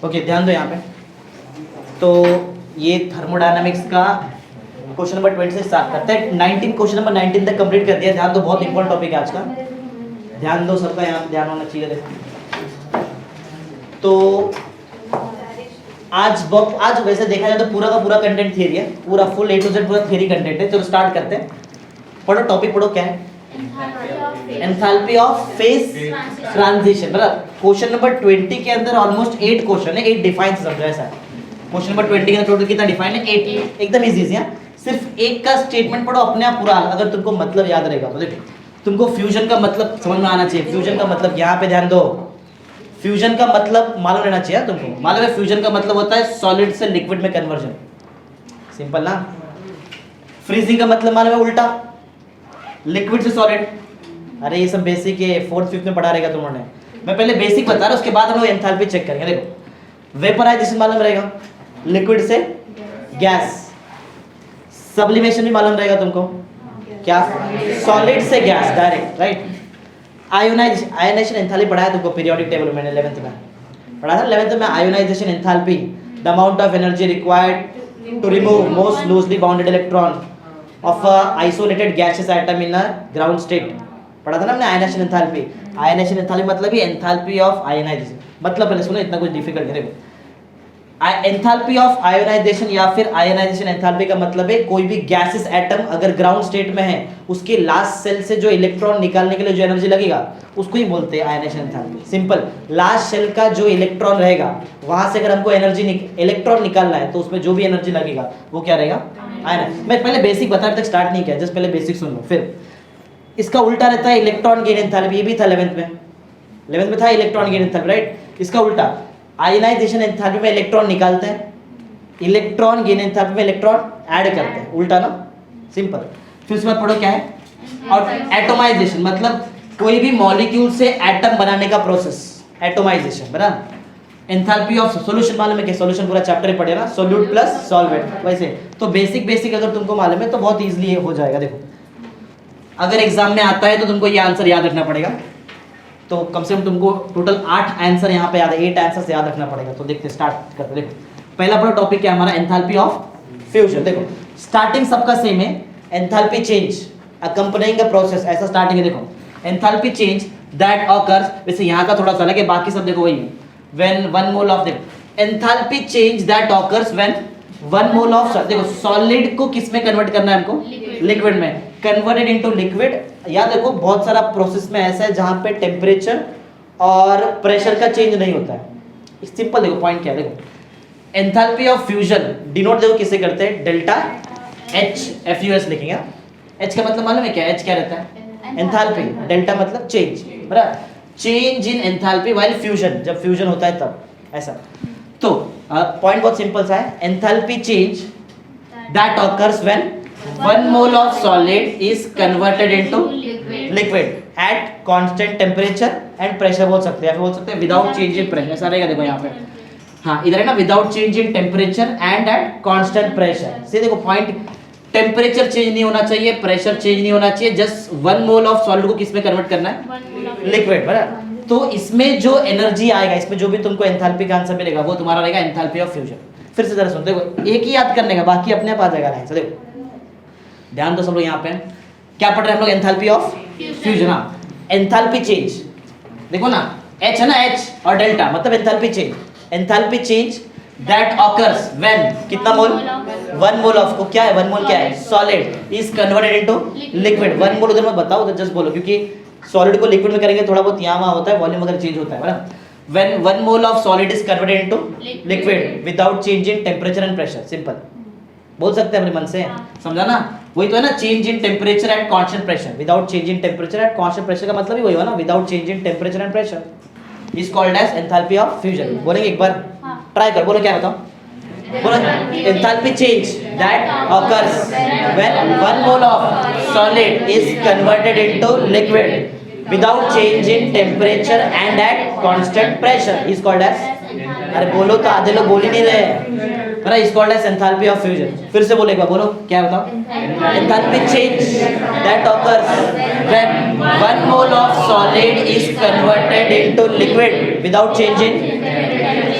Okay, ध्यान दो यहाँ पे। तो ये थर्मोडायनामिक्स का क्वेश्चन नंबर 20 से स्टार्ट करते हैं। 19 क्वेश्चन नंबर 19 तक कंप्लीट कर दिया। ध्यान दो, बहुत इंपॉर्टेंट टॉपिक है आज का, ध्यान दो सबका, यहाँ पे ध्यान होना चाहिए। देखो तो आज वैसे देखा जाए तो पूरा का पूरा कंटेंट थियरी है, पूरा फुल A to Z पूरा थियरी कंटेंट है। चलो स्टार्ट करते हैं। पढ़ो टॉपिक, पढ़ो क्या है? Enthalpy of phase transition. बराबर। क्वेश्चन नंबर 20 के अंदर ऑलमोस्ट 8 क्वेश्चन है, 8 डिफाइन समझो ऐसा है। क्वेश्चन नंबर 20 के अंदर टोटल कितना डिफाइन है? 8। एकदम इजी है। सिर्फ एक का स्टेटमेंट पढ़ो अपने आप पूरा, अगर तुमको मतलब याद रहेगा तो। देखो तुमको फ्यूजन का मतलब समझ में आना चाहिए। फ्यूजन का मतलब, यहाँ पे ध्यान दो, फ्यूजन का मतलब मालूम रहना चाहिए तुमको। मालूम है फ्यूजन का मतलब होता है सॉलिड से लिक्विड में कन्वर्जन। सिंपल ना। फ्रीजिंग का मतलब मालूम है उल्टा, लिक्विड से सॉलिड। अरे ये सब बेसिक है, 4th 5th में पढ़ा रहेगा तुमने। मैं पहले बेसिक बता रहा हूँ, उसके बाद हम लोग एंथैल्पी चेक करेंगे। देखो वेपराइजेशन मालूम रहेगा, लिक्विड से गैस। सब्लिमेशन भी मालूम रहेगा तुमको, क्या? सॉलिड से gas direct, right. Ionisation enthalpy पढ़ा है तुमको पीरियोडिक टेबल में 11th में पढ़ा था। 11th में ionisation enthalpy, the amount of energy required to remove most loosely bounded electron of a isolated gaseous atom in a ground state पढ़ा था ना हमने। आयोनाइजेशन एंथैल्पी, आयोनाइजेशन एंथैल्पी मतलब ही एंथैल्पी ऑफ आयोनाइजेशन। मतलब पहले सुनो, इतना कुछ डिफिकल्ट नहीं। एंथैल्पी ऑफ आयोनाइजेशन या फिर आयोनाइजेशन एंथैल्पी का मतलब है कोई भी गैसियस एटम अगर ग्राउंड स्टेट में है, उसके लास्ट सेल से जो इलेक्ट्रॉन निकालने के लिए जो एनर्जी लगेगा उसको ही बोलते हैं ionisation enthalpy. Simple, last shell का जो इलेक्ट्रॉन रहेगा वहां से अगर हमको इलेक्ट्रॉन निकालना है तो उसमें जो भी एनर्जी लगेगा वो क्या रहेगा? आयन। मैं पहले बेसिक बताने तक स्टार्ट नहीं किया, जस्ट पहले बेसिक सुन लो। फिर इसका उल्टा रहता है इलेक्ट्रॉन गेन एंथैल्पी। ये भी था 11th में था इलेक्ट्रॉन गेन एंथैल्पी, राइट। इसका उल्टा आयनाइजेशन एंथैल्पी में इलेक्ट्रॉन निकालते हैं, इलेक्ट्रॉन गेन एंथैल्पी में इलेक्ट्रॉन ऐड करते हैं, उल्टा ना। सिंपल। फिर उसके बाद पढ़ो क्या है? और एटोमाइजेशन मतलब कोई भी मॉलिक्यूल से एटम बनाने का प्रोसेस, एटोमाइजेशन। बराबर। एंथैल्पी ऑफ सॉल्यूशन मालूम है कि सॉल्यूशन पूरा चैप्टर ही पढ़े ना, सोल्यूट प्लस सॉल्वेंट। वैसे तो बेसिक अगर तुमको मालूम है तो बहुत इजीली हो जाएगा। देखो अगर एग्जाम में आता है तो तुमको ये आंसर याद रखना पड़ेगा। तो कम से कम तुमको टोटल 8 आंसर यहाँ पे याद है, 8 आंसर याद रखना पड़ेगा। तो देखते स्टार्ट करते। देखो पहला बड़ा टॉपिक क्या हमारा? Enthalpy of fusion. देखो स्टार्टिंग सबका सेम है, enthalpy change accompanying a process, ऐसा स्टार्टिंग है। देखो एंथैल्पी चेंज दैट ऑकर्स, वैसे यहाँ का थोड़ा सा अलग है, बाकी सब देखो वही है। व्हेन 1 मोल ऑफ, देखो enthalpy change that occurs when 1 mole of, देखो सॉलिड को किस में कन्वर्ट करना है हमको? लिक्विड में। Converted into liquid. याद देखो बहुत सारा प्रोसेस में ऐसा है जहां पे टेम्परेचर और प्रेशर का चेंज नहीं होता है। सिंपल देखो पॉइंट क्या है। देखो एंथैल्पी ऑफ फ्यूजन डिनोट देखो किससे करते हैं? डेल्टा H, FUS लिखेंगे। H का मतलब मालूम है क्या? H क्या रहता है? एंथैल्पी। डेल्टा मतलब चेंज, बराबर। Change in enthalpy while fusion, जब फ्यूजन होता है तब, ऐसा। तो पॉइंट बहुत सिंपल सा है, enthalpy change that occurs when 1 mole of solid is converted into liquid at constant temperature and pressure बोल सकते हैं, या फिर बोल सकते हैं without change in pressure। ऐसा रहेगा देखो यहाँ पे, हाँ इधर है ना, without change in temperature and at constant pressure। से देखो पॉइंट, टेम्परेचर चेंज नहीं होना चाहिए, प्रेशर चेंज नहीं होना चाहिए, जस्ट 1 मोल ऑफ सॉलिड को किस में कन्वर्ट करना है? लिक्विड, बराबर। तो इसमें जो एनर्जी आएगा, इसमें जो भी तुमको एंथैल्पी का आंसर मिलेगा वो तुम्हारा रहेगा एंथैल्पी ऑफ फ्यूजन। फिर से जरा सुन, देखो एक ही याद करने का, बाकी अपने आप आ जाएगा लाइन से। देखो ध्यान दो सब लोग, यहाँ पे क्या पढ़ रहे हैं हम लोग? Enthalpy of fusion. हाँ एंथैल्पी चेंज देखो ना, H है ना, H और डेल्टा मतलब enthalpy change. Enthalpy change that occurs when कितना मोल? 1 मोल ऑफ, को क्या है 1 मोल क्या है? Solid is converted into liquid. 1 मोल उधर मत बताओ, उधर जस्ट बोलो, क्योंकि सॉलिड को लिक्विड में करेंगे थोड़ा बहुत यहाँ वहाँ होता है, वॉल्यूम अगर चेंज होता है, बराबर। When 1 mole of solid is converted into liquid without change in temperature and pressure. Simple बोल सकते हैं अपने मन से, समझा ना? वही तो है ना, change in temperature at constant pressure, without change in temperature at constant pressure का मतलब ही वही हुआ ना, without change in temperature and pressure is called as enthalpy of fusion. बोलेंगे एक बार, ट्राई कर, बोलो क्या बताओ? बोलो enthalpy change that occurs when 1 mole of solid is converted into liquid without change in temperature and at constant pressure is called as, अरे बोलो तो, आधे लोग बोल ही नहीं रहे। बराबर, is called as enthalpy of fusion. फिर से बोलो एक बार, बोलो क्या बताओ? Enthalpy change that occurs when 1 mole of solid is converted into liquid without changing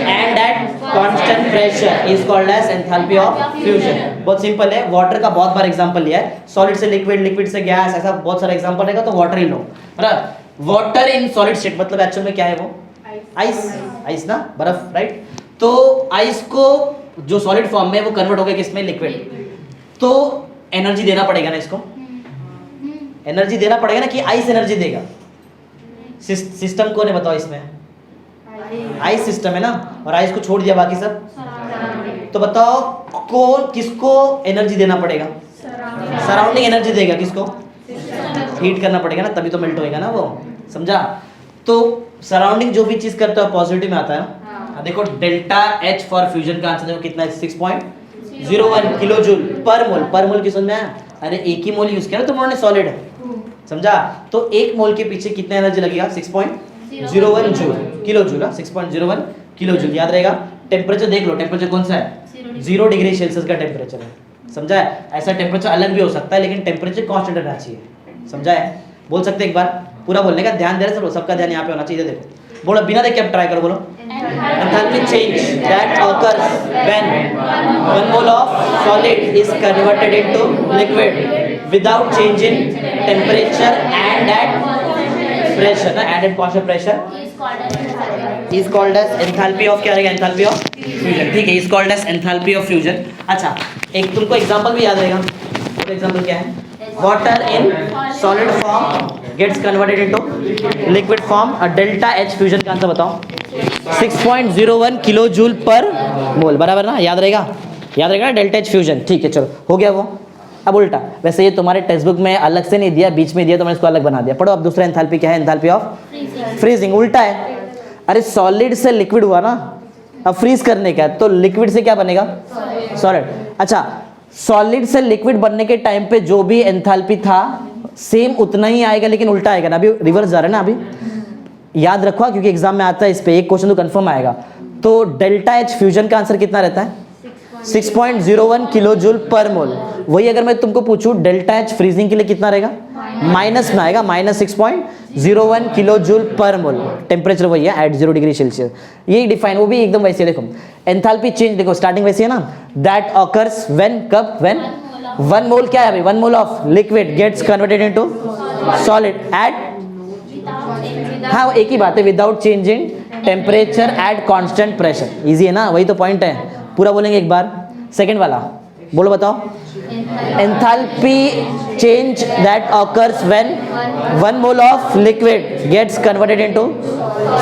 and at constant pressure is called as enthalpy of fusion. बहुत सिंपल है, वाटर का बहुत बार एग्जांपल लिया है, सॉलिड से लिक्विड, लिक्विड से गैस, ऐसा बहुत सारा एग्जांपल रहेगा, तो वाटर ही लो। बराबर, वाटर इन सॉलिड स्टेट मतलब एक्चुअल में क्या है वो? आइस। आइस ना, बर्फ, राइट? तो आइस को जो सॉलिड फॉर्म में वो कन्वर्ट हो गया किसमें? लिक्विड। तो एनर्जी देना पड़ेगा ना इसको, एनर्जी देना पड़ेगा ना, कि आइस एनर्जी देगा? सिस्टम कौन है बताओ इसमें? आइस सिस्टम है ना, और आइस को छोड़ दिया बाकी सब, तो बताओ कौन किसको एनर्जी देना पड़ेगा? सराउंडिंग एनर्जी देगा, किसको? हीट करना पड़ेगा ना, तभी तो मेल्ट होएगा ना वो, समझा? तो सराउंडिंग जो भी चीज करता है पॉजिटिव में आता है ना। देखो डेल्टा एच फॉर फ्यूजन का आंसर देखो कितना है? 6.01 किलो जूल पर मोल। पर मोल की समझ में आया? अरे एक ही मोल यूज किया ना तुम लोगों ने सॉलिड, समझा? तो एक मोल के पीछे कितना एनर्जी लगेगा? 6.01 joule, kilo joule, 6.01 kilo joule, याद रहेगा। टेम्परेचर देख लो, टेम्परेचर कौन सा है? 0 डिग्री सेल्सियस का टेम्परेचर है, समझा है? ऐसा टेम्परेचर अलग भी हो सकता है, लेकिन टेम्परेचर कांस्टेंट रहना चाहिए, समझा है? बोल सकते एक बार पूरा बोलने का, ध्यान दे रहे सब, सबका ध्यान यहाँ पे होना चाहिए। देखो बोलो, बिना देख के अब ट्राई करो, बोलो enthalpy change that occurs when 1 mole of solid is converted into liquid without changing temperature and at pressure ना, at constant pressure is called as enthalpy of, क्या रहेगा? एंथैल्पी ऑफ फ्यूजन, ठीक है, is called as enthalpy of fusion. अच्छा, एक तुमको example भी याद रहेगा, तो एग्जांपल क्या है? Water in solid form gets converted into liquid form, delta H fusion का आंसर बताओ? 6.01 किलो जूल पर मोल, बराबर ना, याद रहेगा? याद रहेगा ना डेल्टा एच फ्यूजन, ठीक है, चलो हो गया वो। अब उल्टा, वैसे ये तुम्हारे टेक्स्ट बुक में अलग से नहीं दिया, बीच में दिया, तो मैंने इसको अलग बना दिया। पढ़ो अब दूसरा एंथैल्पी क्या है? Enthalpy of freezing. उल्टा है, अरे सॉलिड से लिक्विड हुआ ना, अब फ्रीज करने का है, तो लिक्विड से क्या बनेगा? सॉलिड। अच्छा, सॉलिड से लिक्विड बनने के टाइम पे जो भी एंथैल्पी था सेम उतना ही आएगा, लेकिन उल्टा आएगा ना, अभी रिवर्स जा रहा है ना, अभी याद रखो, क्योंकि एग्जाम में आता है इस पे, एक क्वेश्चन तो कंफर्म आएगा। तो डेल्टा एच फ्यूजन का आंसर कितना रहता है? 6.01 किलो जूल पर मोल। वही अगर मैं तुमको पूछूं डेल्टा एच फ्रीजिंग के लिए कितना रहेगा? माइनस में आएगा, माइनस 6.01 किलो जूल पर मोल। टेम्परेचर वही है एट 0 डिग्री सेल्सियस, यही डिफाइन, वो भी एकदम वैसे है। देखो एंथैल्पी चेंज, देखो स्टार्टिंग वैसे है ना, दैट ऑकर्स व्हेन, कब? व्हेन 1 मोल क्या है भाई? 1 mole of liquid gets converted into solid at, हाँ एक ही बात है, without changing temperature at constant pressure. Easy है ना, वही तो पॉइंट है। पूरा बोलेंगे एक बार, सेकंड वाला बोलो, बताओ। Enthalpy change that occurs when 1 mole of liquid gets converted into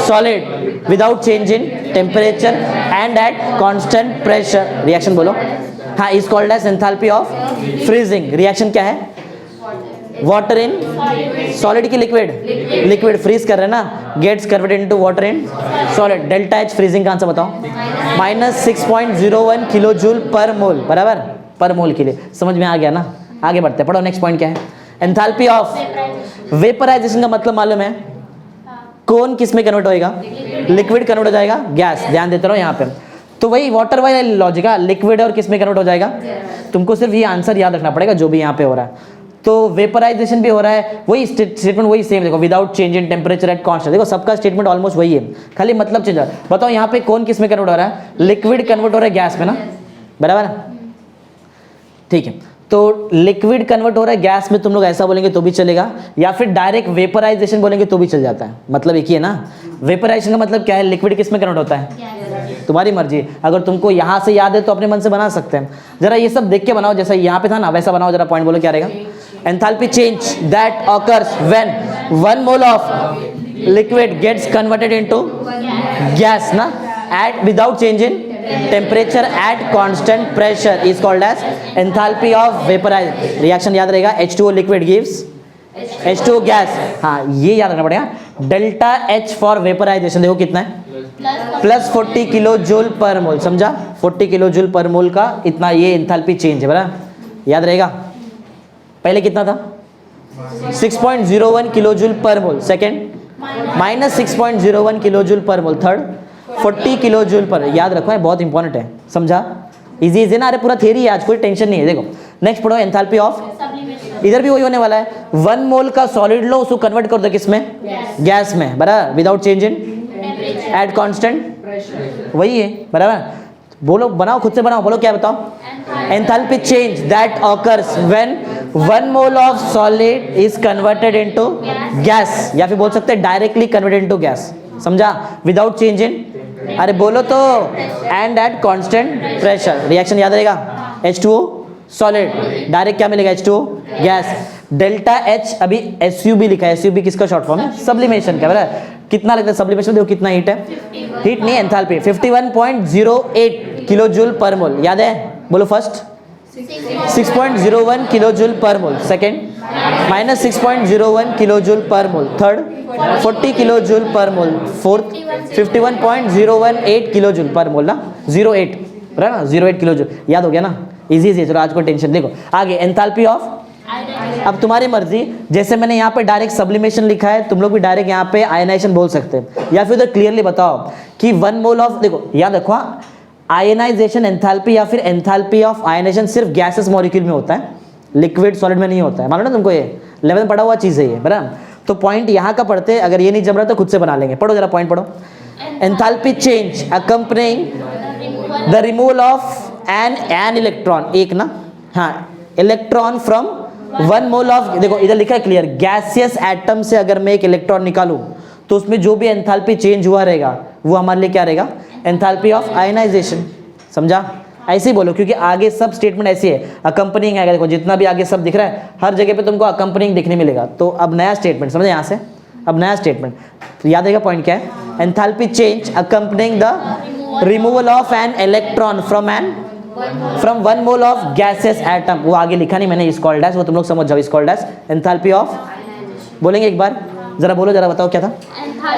solid without changing temperature and at constant pressure, reaction बोलो। हाँ, is called as enthalpy of freezing. Reaction क्या है? वाटर इन सॉलिड की liquid, liquid freeze कर रहे हैं ना, gets converted into water in solid. Delta H freezing का आंसर बताओ? माइनस 6.01 किलो जूल पर मोल, बराबर, पर मोल के लिए। समझ में आ गया ना? आगे बढ़ते हैं, पढ़ो नेक्स्ट पॉइंट क्या है? एंथैल्पी ऑफ वेपराइजेशन का मतलब मालूम है? कौन किस में कन्वर्ट होएगा? लिक्विड कन्वर्ट हो जाएगा गैस, ध्यान देते रहो यहाँ पे। तो वही वाटर वाला लॉजिक है, लिक्विड और किस में कन्वर्ट हो जाएगा? तुमको सिर्फ ये आंसर याद रखना पड़ेगा जो भी यहाँ पे हो रहा है। तो वेपराइजेशन भी हो रहा है, वही स्टेटमेंट वही सेम, देखो without change in temperature at constant. देखो सबका स्टेटमेंट ऑलमोस्ट वही है, खाली मतलब चेंज है। बताओ यहाँ पे कौन किस में कन्वर्ट हो रहा है? लिक्विड कन्वर्ट हो रहा है गैस में ना, बराबर, ठीक है। तो लिक्विड कन्वर्ट हो रहा है गैस में, तुम लोग ऐसा बोलेंगे तो भी चलेगा, या फिर डायरेक्ट वेपराइजेशन बोलेंगे तो भी चल जाता है, मतलब एक ही है ना। वेपराइजेशन का मतलब क्या है? लिक्विड किस में कन्वर्ट होता है? तुम्हारी मर्जी, अगर तुमको यहाँ से याद है तो अपने मन से बना सकते हैं। जरा ये सब देख के बनाओ, जैसा यहाँ पे था ना वैसा बनाओ, जरा पॉइंट बोलो क्या रहेगा? Enthalpy change that occurs when 1 mole of liquid gets converted into gas ना, at without change in temperature at constant pressure is called as enthalpy of vaporisation. Reaction याद रहेगा, H2O liquid gives H2O gas. हाँ, ये याद रखना पड़ेगा। Delta H for vaporisation देखो कितना है? प्लस 40 किलो जूल पर मोल, समझा? 40 किलो जूल पर मोल का इतना ये एंथैल्पी चेंज है, बराबर, याद रहेगा। पहले कितना था? 6.01 किलो जूल पर मोल, सेकेंड माइनस 6.01 किलो जूल पर मोल, थर्ड 40 किलो जूल पर, याद रखो है, बहुत इंपॉर्टेंट है, समझा? इजी इजी ना, अरे पूरा थियरी है आज, कोई टेंशन नहीं है। देखो नेक्स्ट पढ़ो एंथैल्पी ऑफ, इधर भी वही होने वाला है। 1 मोल का सॉलिड लो, उसको कन्वर्ट कर दो किसमें, गैस में, बराबर, without change in at constant, वही है बराबर। बोलो, बनाओ खुद से बनाओ, बोलो क्या बताओ, enthalpy change that occurs when 1 mole of solid is converted into gas, या फिर बोल सकते हैं डायरेक्टली कन्वर्टेड इनटू गैस, समझा, विदाउट चेंज इन, अरे बोलो तो, and at constant pressure. Reaction याद रहेगा, H2O सॉलिड, डायरेक्ट क्या मिलेगा, H2O गैस। डेल्टा H अभी SUB लिखा है, SUB किसका शॉर्ट फॉर्म है, सब्लिमेशन का, बराबर। कितना लगता है सब्लिमेशन, देखो कितना हीट है, हीट नहीं एंथैल्पी, 51.08 किलो जूल पर मोल, याद है, बोलो फर्स्ट 6.01 किलो जूल पर मोल, सेकेंड माइनस 6.01 किलो जूल पर मोल, थर्ड 40 किलो जूल पर मोल, फोर्थ 51.018 किलो जूल पर मोल ना, 08 बराबर ना, 08 किलो जूल, याद हो गया ना, इजी इजी। चलो आज को टेंशन, देखो आगे एंथैल्पी ऑफ, अब तुम्हारी मर्जी, जैसे मैंने यहाँ पे डायरेक्ट सब्लिमेशन लिखा है, तुम लोग भी डायरेक्ट यहाँ पे आयनाइजेशन बोल सकते हैं, या फिर उधर क्लियरली बताओ कि 1 मोल ऑफ, देखो याद रखो, आयनाइजेशन एंथैल्पी या फिर एंथैल्पी ऑफ आयनाइजेशन सिर्फ गैसेस मॉलिक्यूल में होता है, लिक्विड सॉलिड में नहीं होता है, मालूम ना तुमको, ये 11 में पढ़ा हुआ चीज़ है ये, बराबर। तो पॉइंट यहाँ का पढ़ते, अगर ये नहीं जम रहा तो खुद से बना लेंगे, पढ़ो जरा पॉइंट पढ़ो। Enthalpy change accompanying the removal of an electron, एक ना, हाँ, इलेक्ट्रॉन फ्रॉम 1 मोल ऑफ, देखो इधर लिखा है क्लियर, गैसियस एटम से अगर मैं एक इलेक्ट्रॉन निकालूं तो उसमें जो भी एंथैल्पी चेंज हुआ रहेगा वो हमारे लिए क्या रहेगा, एंथैल्पी ऑफ आयनाइजेशन, समझा। ऐसे ही बोलो, क्योंकि आगे सब स्टेटमेंट ऐसी है, अकम्पनिंग आएगा, देखो जितना भी आगे सब दिख रहा है हर जगह पे तुमको अकम्पनिंग दिखने मिलेगा। तो अब नया स्टेटमेंट समझे, यहाँ से अब नया स्टेटमेंट, तो याद रहेगा पॉइंट क्या है, enthalpy change accompanying the removal of an electron from 1 mole of gaseous atom, वो आगे लिखा नहीं मैंने, इज कॉल्ड एज, वो तुम लोग समझ जाओ, is called as enthalpy of, बोलेंगे एक बार, जरा बोलो, जरा बताओ क्या था,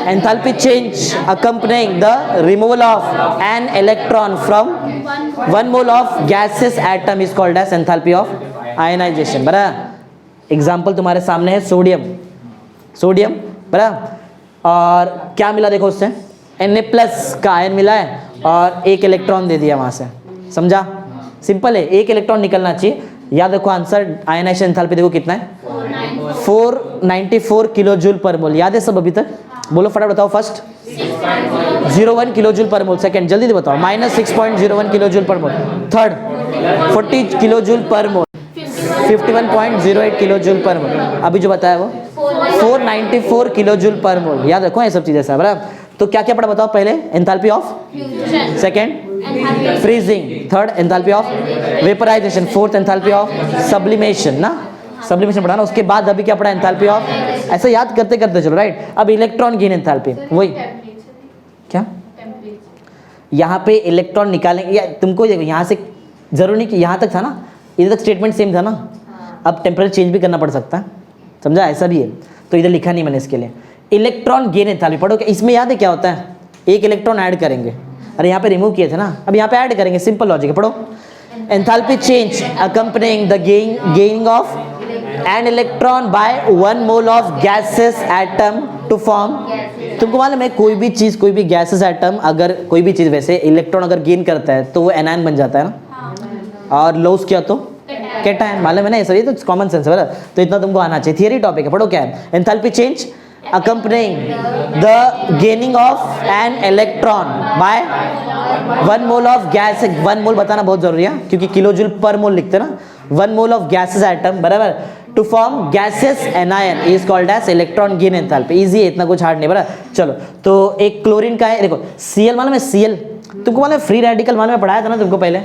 enthalpy change accompanying the removal of an electron from 1 mole of gaseous atom is called as enthalpy of ionisation, बराबर। एग्जाम्पल तुम्हारे सामने है सोडियम, सोडियम बराबर, और क्या मिला देखो उससे, Na+ का आयन मिला है और एक इलेक्ट्रॉन दे दिया वहाँ से, समझा, सिंपल है, एक इलेक्ट्रॉन निकलना चाहिए। याद रखो आंसर, आयनाइजेशन एंथैल्पी देखो कितना है, 494 किलो जूल पर मोल, याद है सब अभी तक, बोलो फटाफट बताओ, फर्स्ट 01 किलो जूल पर मोल, सेकंड जल्दी बताओ, माइनस 6.01 किलो जूल पर मोल, थर्ड 40 किलो जूल पर मोल, 51.08 किलो जूल पर मोल, अभी जो बताया वो 494 किलो जूल पर मोल, याद रखो ये सब चीजें सब, बराबर। तो क्या क्या पढ़ा बताओ, पहले enthalpy of, second freezing, third enthalpy of vaporisation, fourth enthalpy of sublimation ना, सब्लिमेशन पढ़ा ना, उसके बाद अभी क्या पढ़ा, एंथैल्पी ऑफ, ऐसे याद करते करते चलो, राइट। अब इलेक्ट्रॉन गेन एंथैल्पी, वही क्या, यहाँ पे इलेक्ट्रॉन निकालेंगे, या तुमको यहाँ से जरूरी नहीं कि यहाँ तक था ना, इधर तक स्टेटमेंट सेम था ना, अब टेम्परेचर चेंज भी करना पड़ सकता है, समझा, ऐसा भी है, तो इधर लिखा नहीं मैंने इसके लिए। इलेक्ट्रॉन गेन एंथैल्पी पढ़ो, इसमें याद है क्या होता है, एक इलेक्ट्रॉन ऐड करेंगे, अरे यहाँ पे रिमूव किए थे ना, अब यहाँ पे ऐड करेंगे, सिंपल लॉजिक है, पढ़ो। Enthalpy change accompanying the gaining of an electron by 1 mole of gaseous atom to form, तुमको मालूम है कोई भी चीज़, कोई भी गैसेस एटम, अगर कोई भी चीज़ वैसे इलेक्ट्रॉन अगर गेन करता है तो वो एनायन बन जाता है ना, और लॉस किया तो कैटायन, मालूम है ना, ये सब ये तो कॉमन सेंस है, बराबर। तो इतना तुमको आना चाहिए, थियरी टॉपिक है, पढ़ो क्या है, enthalpy change accompanying the gaining of an electron by 1 mole of gas, 1 मोल बताना बहुत जरूरी है क्योंकि किलो जूल पर मोल लिखते ना, 1 मोल ऑफ गैसेस एटम, बराबर, to form gaseous anion is called as electron gain enthalpy, easy है, इतना कुछ हार्ड नहीं, बराबर। चलो तो एक क्लोरीन का है, देखो Cl मालूम है, Cl तुमको मालूम है, फ्री रेडिकल मालूम है, पढ़ाया था ना तुमको पहले,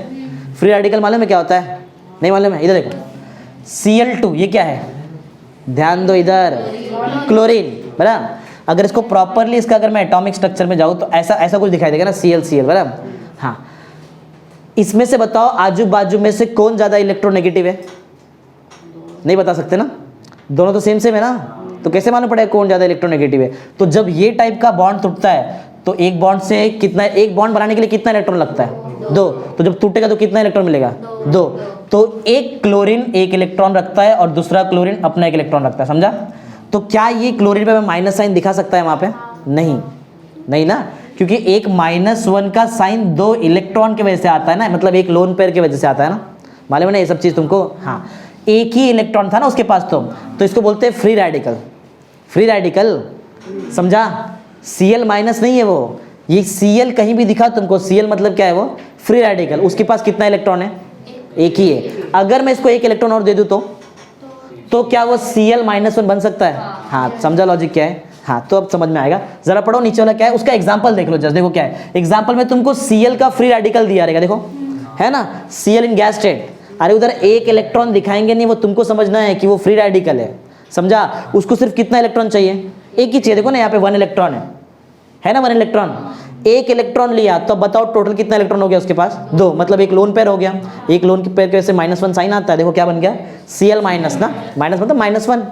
फ्री रेडिकल मालूम है क्या होता है, नहीं मालूम है, इधर देखो Cl2, ये क्या है, ध्यान दो इधर, क्लोरीन, बराबर। अगर इसको प्रॉपरली, इसका अगर मैं एटॉमिक स्ट्रक्चर में जाऊँ तो ऐसा ऐसा कुछ दिखाई देगा ना, Cl, बराबर। हाँ, इसमें से बताओ आजू बाजू में से कौन ज़्यादा इलेक्ट्रोनेगेटिव है, नहीं बता सकते ना, दोनों तो सेम सेम है ना, तो कैसे मालूम पड़ेगा कौन ज़्यादा इलेक्ट्रोनेगेटिव है। तो जब ये टाइप का बॉन्ड टूटता है तो एक बॉन्ड से कितना, एक बॉन्ड बनाने के लिए कितना इलेक्ट्रॉन लगता है, 2, तो जब टूटेगा तो कितना इलेक्ट्रॉन मिलेगा, 2, तो एक क्लोरीन एक इलेक्ट्रॉन रखता है और दूसरा क्लोरीन अपना एक इलेक्ट्रॉन रखता है, समझा। तो क्या ये क्लोरीन पे मैं माइनस साइन दिखा सकता है वहाँ पे, नहीं, नहीं ना, क्योंकि एक -1 का साइन 2 इलेक्ट्रॉन की वजह से आता है ना, मतलब एक लोन पेयर की वजह से आता है ना, मालूम है ना ये सब चीज़ तुमको। हाँ, एक ही इलेक्ट्रॉन था ना उसके पास, तो इसको बोलते हैं फ्री रेडिकल। फ्री रेडिकल समझा, Cl माइनस नहीं है वो, ये Cl कहीं भी दिखा तुमको, Cl मतलब क्या है वो, फ्री रेडिकल। उसके पास कितना इलेक्ट्रॉन है, एक ही है। अगर मैं इसको एक इलेक्ट्रॉन और दे दूं तो क्या वो Cl-1 बन सकता है? हाँ, समझा लॉजिक क्या है? हाँ, तो अब समझ में आएगा। जरा पढ़ो नीचे वाला क्या है, उसका एग्जांपल देख लो जस्ट। देखो क्या है एग्जांपल में, तुमको Cl का फ्री रेडिकल दिया रहेगा, देखो है ना, Cl इन गैस स्टेट। अरे उधर एक इलेक्ट्रॉन दिखाएंगे नहीं, वो तुमको समझना है कि वो फ्री रेडिकल है, समझा। उसको सिर्फ कितना इलेक्ट्रॉन चाहिए, एक ही चाहिए। देखो ना यहाँ पे 1 इलेक्ट्रॉन है ना, 1 इलेक्ट्रॉन। एक इलेक्ट्रॉन लिया तो बताओ टोटल कितना इलेक्ट्रॉन हो गया उसके पास, 2, मतलब एक लोन पेयर हो गया। एक लोन पेयर की वजह से -1 साइन आता है, देखो क्या बन गया, Cl माइनस ना, माइनस मतलब -1,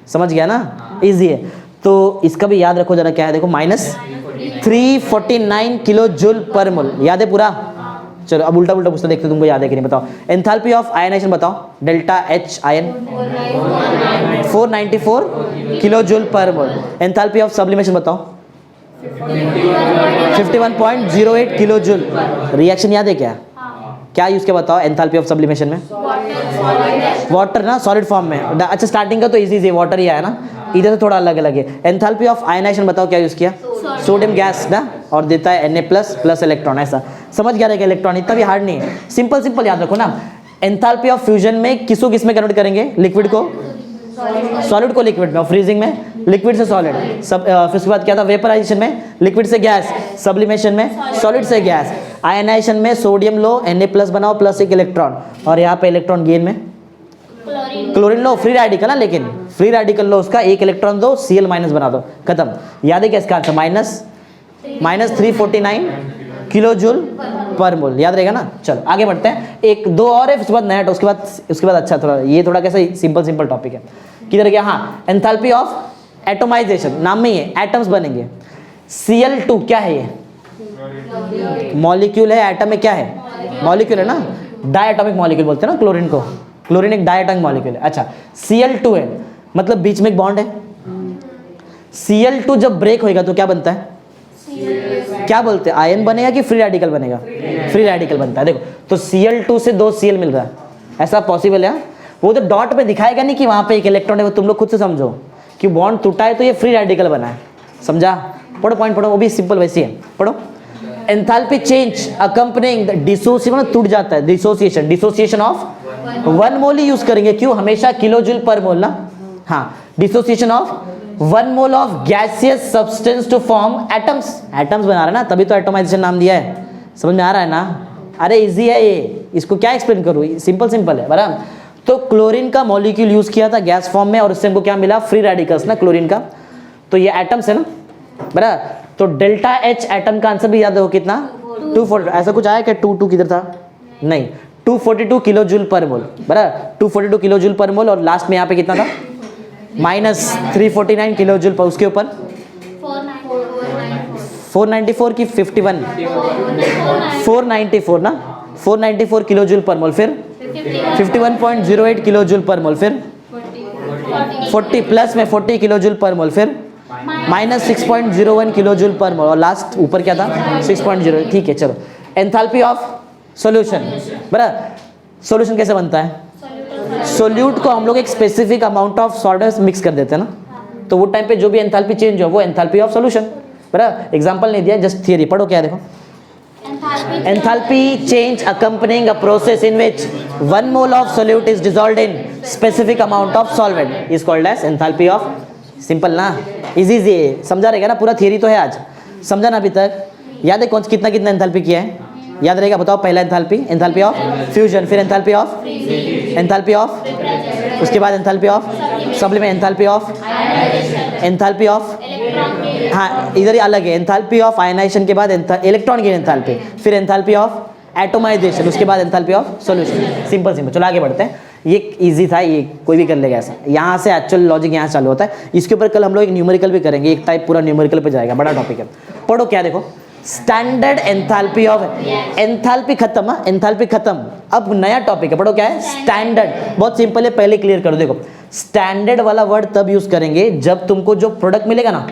समझ गया ना, इजी है। तो इसका भी याद रखो जरा, क्या है देखो, -349 किलो जूल पर मोल, याद है पूरा। चलो अब उल्टा उल्टा पूछता, देखते तुमको याद है कि नहीं, बताओ। एंथैल्पी ऑफ आयनाइजेशन बताओ, delta H ion 494 kilo joule पर मोल। एंथैल्पी ऑफ सब्लिमेशन बताओ 51.08 किलो जूल। रिएक्शन याद है क्या, क्या यूज किया बताओ एंथैल्पी ऑफ सब्लिमेशन में, वाटर ना, सॉलिड फॉर्म में। अच्छा स्टार्टिंग का तो इजी है, वाटर ही आया ना, इधर से थोड़ा अलग अलग है। एंथैल्पी ऑफ आयनाइजेशन बताओ क्या यूज किया, सोडियम गैस ना, और देता है Na+ इलेक्ट्रॉन, ऐसा समझ गया रहेगा। इलेक्ट्रॉन इतना भी हार्ड नहीं है, सिंपल सिंपल याद रखो ना। एंथैल्पी ऑफ फ्यूजन में किसको किस में कन्वर्ट करेंगे, लिक्विड को सॉलिड को लिक्विड में, और फ्रीजिंग में लिक्विड से सॉलिड। सब फिर उसके बाद क्या था, वेपराइजेशन में लिक्विड से गैस, सब्लिमेशन में सॉलिड से गैस, आयनाइजेशन में सोडियम लो Na+ बनाओ प्लस एक इलेक्ट्रॉन, और यहाँ पे इलेक्ट्रॉन गेन में क्लोरीन लो, फ्री रेडिकल ना, लेकिन फ्री रेडिकल लो उसका एक इलेक्ट्रॉन दो, Cl- बना दो, खत्म। याद है क्या इसका आंसर, -349 किलो जूल पर मोल, याद रहेगा ना। चलो आगे बढ़ते हैं, एक दो और है उसके बाद नया, उसके बाद अच्छा थोड़ा, ये थोड़ा कैसा सिंपल टॉपिक है। किधर गया, हाँ, एंथैल्पी ऑफ एटोमाइजेशन, नाम में ही है, एटम्स बनेंगे। Cl2 क्या है, ये मॉलिक्यूल है, एटम में क्या है, मॉलिक्यूल है ना, डायटोमिक मॉलिक्यूल बोलते हैं ना क्लोरीन को, क्लोरीन एक डायटोमिक मॉलिक्यूल है। अच्छा Cl2 है, मतलब बीच में एक बॉन्ड है। Cl2 जब ब्रेक होएगा तो क्या बनता है, क्या बोलते हैं, आयन बनेगा कि फ्री रेडिकल बनेगा, फ्री रेडिकल बनता है। देखो तो Cl2 से 2 Cl मिल रहा है, ऐसा पॉसिबल है। वो तो डॉट पे दिखाएगा नहीं कि वहां पे एक इलेक्ट्रॉन है, वो तुम लोग खुद से समझो कि बॉन्ड टूटा है तो ये फ्री रेडिकल बना है, समझा। पढ़ो पॉइंट पढ़ो, वो भी सिंपल वैसे है, पढ़ो। Enthalpy change accompanying the dissociation, टूट जाता है, डिसोसिएशन ऑफ 1 मोल ही यूज करेंगे, क्यों, हमेशा किलो जूल पर मोल ना। हाँ, dissociation of 1 mole of gaseous substance to form atoms, atoms बना रहा है ना, तभी तो एटोमाइजेशन नाम दिया है, समझ में आ रहा है ना। अरे इजी है ये, इसको क्या एक्सप्लेन करूँ, सिंपल है बराबर। तो क्लोरीन का मॉलिक्यूल यूज किया था गैस फॉर्म में, और उससे हमको क्या मिला, फ्री रेडिकल्स ना क्लोरीन का, तो ये एटम्स है ना बराबर। तो डेल्टा H एटम का आंसर भी याद हो कितना, 240, ऐसा कुछ आया क्या, 2 किधर था, नहीं, 242 किलो जूल पर मोल बराबर, 242 किलो जूल पर मोल, और लास्ट में यहाँ पे कितना था, -349 किलो जूल पर, उसके ऊपर 494 की 51, 494 ना, 494 किलो जूल पर मोल, फिर 51.08 किलो जूल पर मोल, फिर 40 प्लस में 40 किलो जूल पर मोल, फिर -6.01 किलो जूल पर मोल, और लास्ट ऊपर क्या था 6.0। ठीक है चलो, एंथैल्पी ऑफ सॉल्यूशन बराबर। सॉल्यूशन कैसे बनता है, सोल्यूट को हम लोग एक specific amount of salt mix कर देते हैं ना, तो वो टाइम पे जो भी एंथैल्पी चेंज हो वो एंथैल्पी ऑफ सॉल्यूशन बराबर। एग्जांपल नहीं दिया, जस्ट थियरी पढ़ो, क्या देखो, enthalpy change accompanying a process in which 1 mole of solute is dissolved in specific amount of solvent is called as enthalpy of, simple ना, easy समझा रहेगा ना, पूरा थियरी तो है आज, समझा ना अभी तक। याद है कौन कितना एंथैल्पी किया है, याद रहेगा, बताओ। पहला एंथैल्पी ऑफ फ्यूजन, फिर एंथैल्पी ऑफ उसके बाद enthalpy of sublimation, enthalpy of हाँ इधर ही अलग है, एंथैल्पी ऑफ आयनाइजेशन के बाद इलेक्ट्रॉन गेन एंथैल्पी, फिर एंथैल्पी ऑफ एटोमाइजेशन, उसके बाद एंथैल्पी ऑफ सॉल्यूशन। सिंपल चलो आगे बढ़ते हैं, ये इजी था, ये कोई भी कर लेगा ऐसा। यहाँ से एक्चुअल लॉजिक यहाँ चालू होता है, इसके ऊपर कल हम लोग एक न्यूमेरिकल भी करेंगे, एक टाइप पूरा न्यूमेरिकल पे जाएगा, बड़ा टॉपिक है। पढ़ो क्या देखो, स्टैंडर्ड एंथैल्पी ऑफ, एंथैल्पी खत्म, एंथैल्पी खत्म, अब नया टॉपिक है, पढ़ो क्या है, स्टैंडर्ड। बहुत सिंपल है, पहले क्लियर कर दो। देखो स्टैंडर्ड वाला वर्ड तब यूज करेंगे जब तुमको जो प्रोडक्ट मिलेगा ना,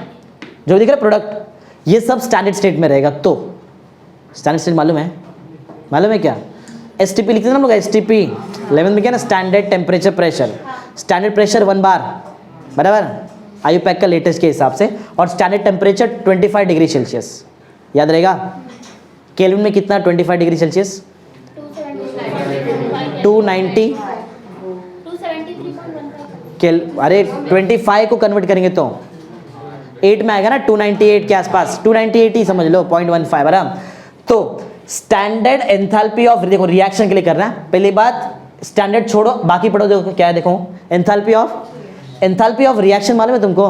जो दिख रहा है प्रोडक्ट, ये सब स्टैंडर्ड स्टेट में रहेगा। तो स्टैंडर्ड स्टेट मालूम है क्या? एसटीपी लिखते थे ना हम लोग, एसटीपी 11th में क्या ना, standard temperature pressure, standard pressure 1 बार, बराबर, आईयूपैक का लेटेस्ट के हिसाब से, और स्टैंडर्ड टेम्परेचर 25 डिग्री सेल्सियस, याद रहेगा। केल्विन में कितना 25 डिग्री सेल्सियस? 290 अरे 25 को कन्वर्ट करेंगे तो 8 में आएगा ना, 298 के आसपास, 298 ही समझ लो, 0.15 बराबर। तो स्टैंडर्ड एंथैल्पी ऑफ, देखो रिएक्शन के लिए करना है, पहली बात स्टैंडर्ड छोड़ो, बाकी पढ़ो। देखो क्या है, देखो एंथैल्पी ऑफ रिएक्शन मालूम है तुमको?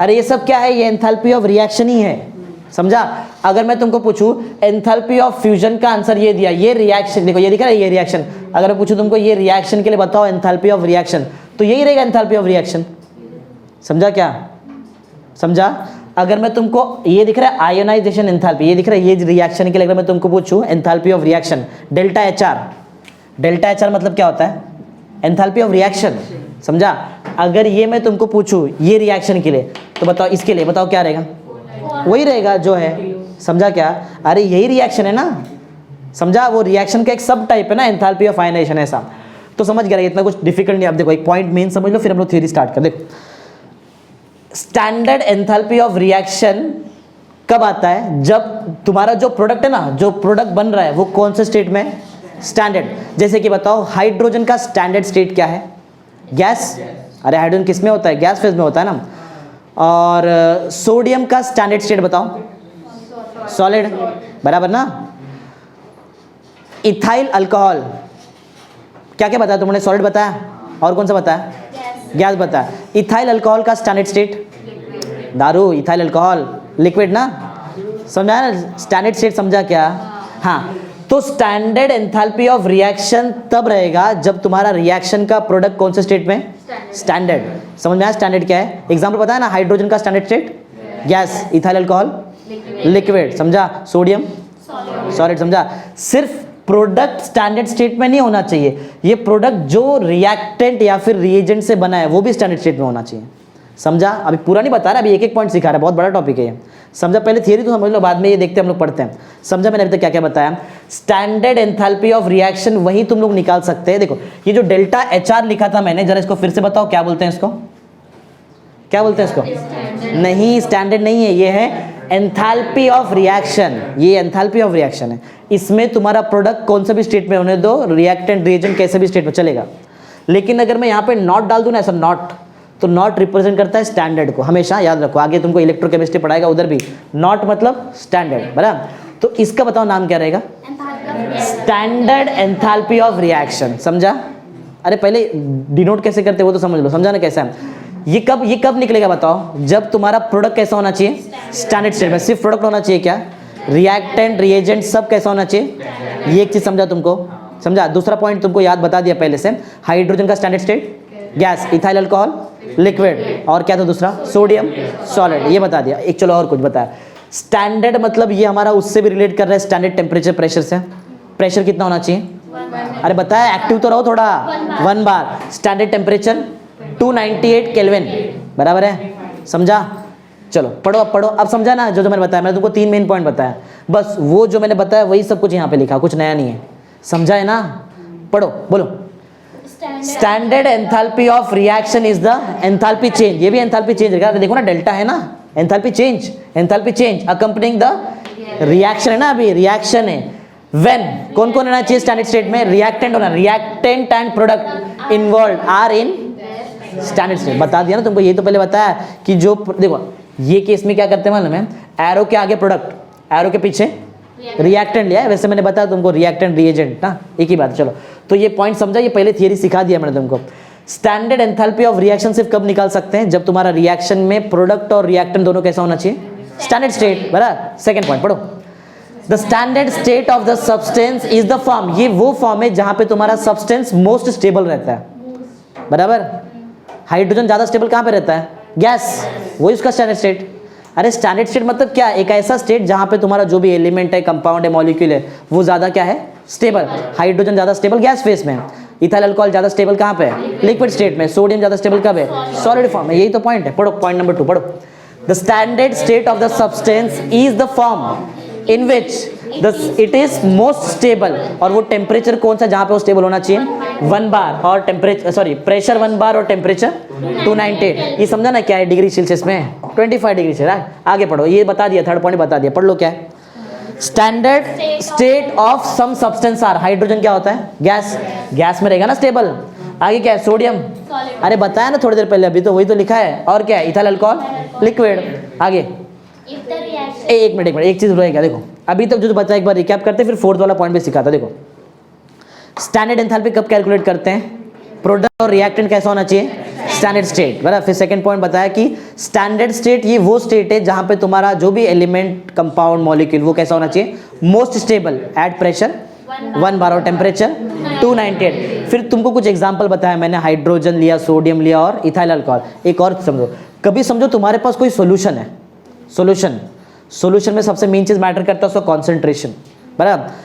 अरे ये सब क्या है, ये एंथैल्पी ऑफ रिएक्शन ही है, समझा। अगर मैं तुमको पूछूं एंथैल्पी ऑफ फ्यूजन का आंसर ये दिया, ये रिएक्शन, देखो ये दिख रहा है, ये रिएक्शन। अगर मैं पूछूं तुमको ये रिएक्शन के लिए बताओ एंथैल्पी ऑफ रिएक्शन, तो यही रहेगा एंथैल्पी ऑफ रिएक्शन, समझा क्या? समझा। अगर मैं तुमको ये दिख रहा है आयोनाइजेशन एंथैल्पी, ये दिख रहा है, ये रिएक्शन के लिए अगर मैं तुमको पूछूं enthalpy of reaction, delta HR मतलब क्या होता है? एंथैल्पी ऑफ रिएक्शन, समझा। अगर ये मैं तुमको पूछूं ये रिएक्शन के लिए, तो बताओ इसके लिए, बताओ क्या रहेगा? वही रहेगा जो है, समझा क्या? अरे यही रिएक्शन है ना, समझा। वो रिएक्शन का एक सब टाइप है ना, एंथैल्पी ऑफ आयोनाइजेशन, ऐसा। तो समझ गया, इतना कुछ डिफिकल्ट नहीं। आप देखो एक पॉइंट मेन समझ लो, फिर हम लोग थ्योरी स्टार्ट कर। देखो स्टैंडर्ड एंथैल्पी ऑफ रिएक्शन कब आता है? जब तुम्हारा जो प्रोडक्ट है ना, जो प्रोडक्ट बन रहा है वो कौन से स्टेट में? स्टैंडर्ड। जैसे कि बताओ हाइड्रोजन का स्टैंडर्ड स्टेट क्या है? गैस। अरे हाइड्रोजन किस में होता है? गैस फेज में होता है ना। और सोडियम का स्टैंडर्ड स्टेट बताओ? सॉलिड, बराबर ना। इथाइल अल्कोहल क्या क्या बताया तुमने? सॉलिड बताया, और कौन सा बताया? गैस बताया। इथाइल अल्कोहल का स्टैंडर्ड स्टेट? दारू, इथाइल अल्कोहल लिक्विड ना, समझा ना? स्टैंडर्ड स्टेट समझा क्या? हाँ। तो स्टैंडर्ड एंथैल्पी ऑफ रिएक्शन तब रहेगा जब तुम्हारा रिएक्शन का प्रोडक्ट कौन से स्टेट में? स्टैंडर्ड। समझ में आया स्टैंडर्ड क्या है? एग्जांपल पता है ना, हाइड्रोजन का standard state gas, ethyl alcohol liquid, समझा। सोडियम सॉलिड, समझा। सिर्फ प्रोडक्ट स्टैंडर्ड स्टेट में नहीं होना चाहिए, ये प्रोडक्ट जो रिएक्टेंट या फिर रिएजेंट से बना है वो भी स्टैंडर्ड स्टेट में होना चाहिए, समझा। अभी पूरा नहीं बता रहा, अभी एक एक पॉइंट सिखा रहा है, बहुत बड़ा टॉपिक है ये, समझा। पहले थियरी तो समझ लो, बाद में ये देखते हम लोग पढ़ते हैं, समझा। मैंने अभी तक क्या क्या बताया? स्टैंडर्ड एंथैल्पी ऑफ रिएक्शन वही तुम लोग निकाल सकते हैं। देखो ये जो डेल्टा एचआर लिखा था मैंने, जरा इसको फिर से बताओ क्या बोलते हैं इसको? क्या बोलते हैं इसको? नहीं, स्टैंडर्ड नहीं है, ये है एंथैल्पी ऑफ रिएक्शन। ये एंथैल्पी ऑफ रिएक्शन है, इसमें तुम्हारा प्रोडक्ट कौन सा भी स्टेट में होने दो, रिएक्टेंट रिएजेंट कैसे भी स्टेट में चलेगा। लेकिन अगर मैं यहाँ पे नॉट डाल दूं ना, ऐसा नॉट, तो नॉट रिप्रेजेंट करता है स्टैंडर्ड को, हमेशा याद रखो। आगे तुमको इलेक्ट्रोकेमिस्ट्री पढ़ाएगा, उधर भी नॉट मतलब स्टैंडर्ड, बराबर। तो इसका बताओ नाम क्या रहेगा? स्टैंडर्ड एंथैल्पी ऑफ रिएक्शन, समझा। अरे पहले डिनोट कैसे करते वो तो समझ लो, समझा ना कैसा है? ये कब निकलेगा बताओ? जब तुम्हारा प्रोडक्ट कैसा होना चाहिए? स्टैंडर्ड स्टेट में। सिर्फ प्रोडक्ट होना चाहिए क्या? रिएक्टेंट रिएजेंट सब कैसा होना चाहिए? ये एक चीज समझा तुमको, समझा। दूसरा पॉइंट तुमको याद बता दिया पहले से, हाइड्रोजन का standard state gas, ethyl alcohol liquid, और क्या था दूसरा? सोडियम सॉलिड, ये बता दिया। एक चलो और कुछ बताया। स्टैंडर्ड मतलब ये हमारा उससे भी रिलेट कर रहा है, स्टैंडर्ड टेम्परेचर प्रेशर से। प्रेशर कितना होना चाहिए? अरे बताया, एक्टिव तो रहो थोड़ा। 1 बार। स्टैंडर्ड टेम्परेचर 298 केल्विन, बराबर है, समझा। चलो पढ़ो, अब पढ़ो। अब समझा ना जो मैंने बताया? मैंने तुमको 3 मेन पॉइंट बताया, बस वो जो मैंने बताया वही सब कुछ यहाँ पे लिखा, कुछ नया नहीं है, समझा है ना? पढ़ो, बोलो। Standard enthalpy of reaction is the enthalpy change. ये भी एंथैल्पी चेंज रहेगा, देखो ना डेल्टा है ना, enthalpy change accompanying the reaction है ना, अभी रिएक्शन है। व्हेन कौन कौन रहना चाहिए स्टैंडर्ड स्टेट में? रिएक्टेंट होना, reactant and product involve are in standard state. बता दिया ना तुमको, ये तो पहले बताया कि जो देखो ये केस में क्या करते हैं मालूम है? एरो के आगे प्रोडक्ट, एरो के पीछे रिएक्टेंट लिया है। वैसे मैंने बताया तुमको रिएक्टेंट रिएजेंट ना, एक ही बात है। चलो तो ये पॉइंट समझा, ये पहले थियरी सिखा दिया मैंने तुमको। स्टैंडर्ड एंथैल्पी ऑफ रिएक्शन सिर्फ कब निकाल सकते हैं? जब तुम्हारा रिएक्शन में प्रोडक्ट और रिएक्टेंट दोनों कैसा होना चाहिए? स्टैंडर्ड स्टेट, बराबर। सेकंड पॉइंट पढ़ो। The standard state of the substance is the form. ये वो फॉर्म है जहां पे तुम्हारा सब्सटेंस मोस्ट स्टेबल रहता है, बराबर। हाइड्रोजन ज्यादा स्टेबल कहां पे रहता है? गैस, वही उसका स्टैंडर्ड स्टेट। अरे स्टैंडर्ड स्टेट मतलब क्या? एक ऐसा स्टेट जहां पे तुम्हारा जो भी एलिमेंट है, कंपाउंड है, मॉलिक्यूल है, वो ज्यादा क्या है? स्टेबल। हाइड्रोजन ज्यादा स्टेबल गैस फेस में, इथाइल अल्कोहल ज्यादा स्टेबल कहां पे है? लिक्विड स्टेट में। सोडियम ज्यादा स्टेबल कब है? सॉलिड फॉर्म में। यही तो पॉइंट है। पढ़ो पॉइंट नंबर 2 पढ़ो। The standard state of the substance is the form in which it is most stable, और वो टेम्परेचर कौन सा जहां पे वो स्टेबल होना चाहिए 1 बार, और टेम्परेचर सॉरी प्रेशर 1 बार और टेम्परेचर 298। ये समझा ना क्या है डिग्री सेल्सियस में 25 डिग्री से। आगे पढ़ो, ये बता दिया, थर्ड पॉइंट बता दिया, पढ़ लो क्या है। Standard state of some substance are, hydrogen क्या होता है गैस, गैस में रहेगा ना स्टेबल। आगे क्या है सोडियम, अरे बताया ना थोड़ी देर पहले, अभी तो वही तो लिखा है। और क्या है इथाइल अल्कोहल लिक्विड। आगे एक मिनट एक चीज रहेगा, देखो अभी तक जो बचा एक बार रिकैप करते हैं, फिर फोर्थ वाला पॉइंट भी सिखाता। देखो स्टैंडर्ड एंथैल्पी कब कैलकुलेट करते हैं, प्रोडक्ट और रिएक्टेंट कैसा होना चाहिए स्टैंडर्ड स्टेट, बराबर। फिर सेकंड पॉइंट बताया कि स्टैंडर्ड स्टेट ये वो स्टेट है जहां पे तुम्हारा जो भी एलिमेंट कंपाउंड मॉलिक्यूल वो कैसा होना चाहिए मोस्ट स्टेबल एट प्रेशर 1 बार और टेम्परेचर 298। फिर तुमको कुछ एग्जांपल बताया मैंने, हाइड्रोजन लिया, सोडियम लिया और इथाइल अल्कोहल। एक और समझो, कभी समझो तुम्हारे पास कोई सोल्यूशन है, सोल्यूशन में सबसे मेन चीज मैटर करता है उसका कॉन्सेंट्रेशन, बराबर।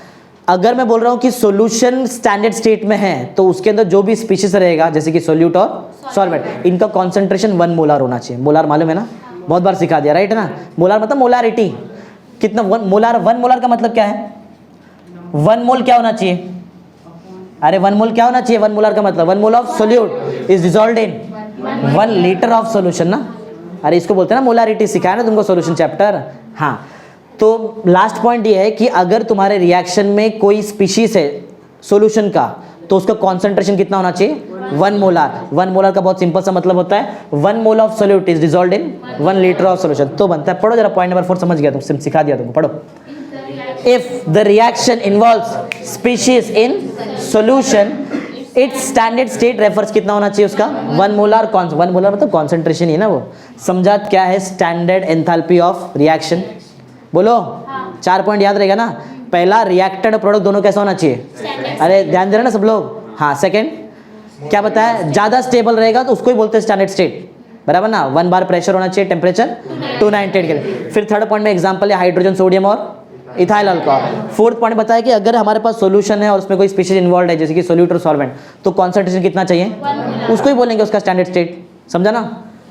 अगर मैं बोल रहा हूं कि सॉल्यूशन स्टैंडर्ड स्टेट में है तो उसके अंदर जो भी स्पीशीज रहेगा जैसे कि सोल्यूट और सॉल्वेंट, इनका कॉन्सेंट्रेशन 1 मोलार होना चाहिए। मोलार मालूम है ना, बहुत बार सिखा दिया, राइट है ना। मोलार मतलब मोलारिटी कितना, 1 मोलार का मतलब क्या है 1 मोल क्या होना चाहिए, अरे 1 मोल क्या होना चाहिए 1 मोलार का मतलब 1 mole of solute is dissolved in 1 litre of solution ना। अरे इसको बोलते हैं ना मोलारिटी, सिखाया ना तुमको सोल्यूशन चैप्टर। हाँ, तो लास्ट पॉइंट ये है कि अगर तुम्हारे रिएक्शन में कोई स्पीशीज है सॉल्यूशन का तो उसका कॉन्सेंट्रेशन कितना होना चाहिए 1 मोलार। 1 मोलार का बहुत सिंपल सा मतलब होता है 1 mole of solute is dissolved in 1 litre of solution. तो बनता है, पढ़ो जरा पॉइंट नंबर 4 समझ गया तुम, सिखा दिया तुमको, पढ़ो। If the reaction involves species in solution it's standard state refers कितना होना चाहिए उसका 1 मोलार। 1 मोलार मतलब कॉन्सेंट्रेशन ही ना वो। समझा क्या है स्टैंडर्ड एंथैल्पी ऑफ रिएक्शन, बोलो। 4 पॉइंट याद रहेगा ना। पहला रिएक्टेड और प्रोडक्ट दोनों कैसा होना चाहिए, अरे ध्यान दे रहे ना सब लोग। हाँ, सेकंड क्या बताया, ज्यादा स्टेबल रहेगा तो उसको ही बोलते हैं स्टैंडर्ड स्टेट, बराबर ना। 1 बार प्रेशर होना चाहिए, टेम्परेचर 298 के लिए। फिर थर्ड पॉइंट में एग्जांपल है हाइड्रोजन, सोडियम और इथाइल अल्कोहल। फोर्थ पॉइंट बताया कि अगर हमारे पास सॉल्यूशन है और उसमें कोई स्पीशीज इन्वॉल्व है जैसे कि सोल्यूट और सॉल्वेंट, तो कॉन्सेंट्रेशन कितना चाहिए उसको ही बोलेंगे उसका स्टैंडर्ड स्टेट। समझा ना,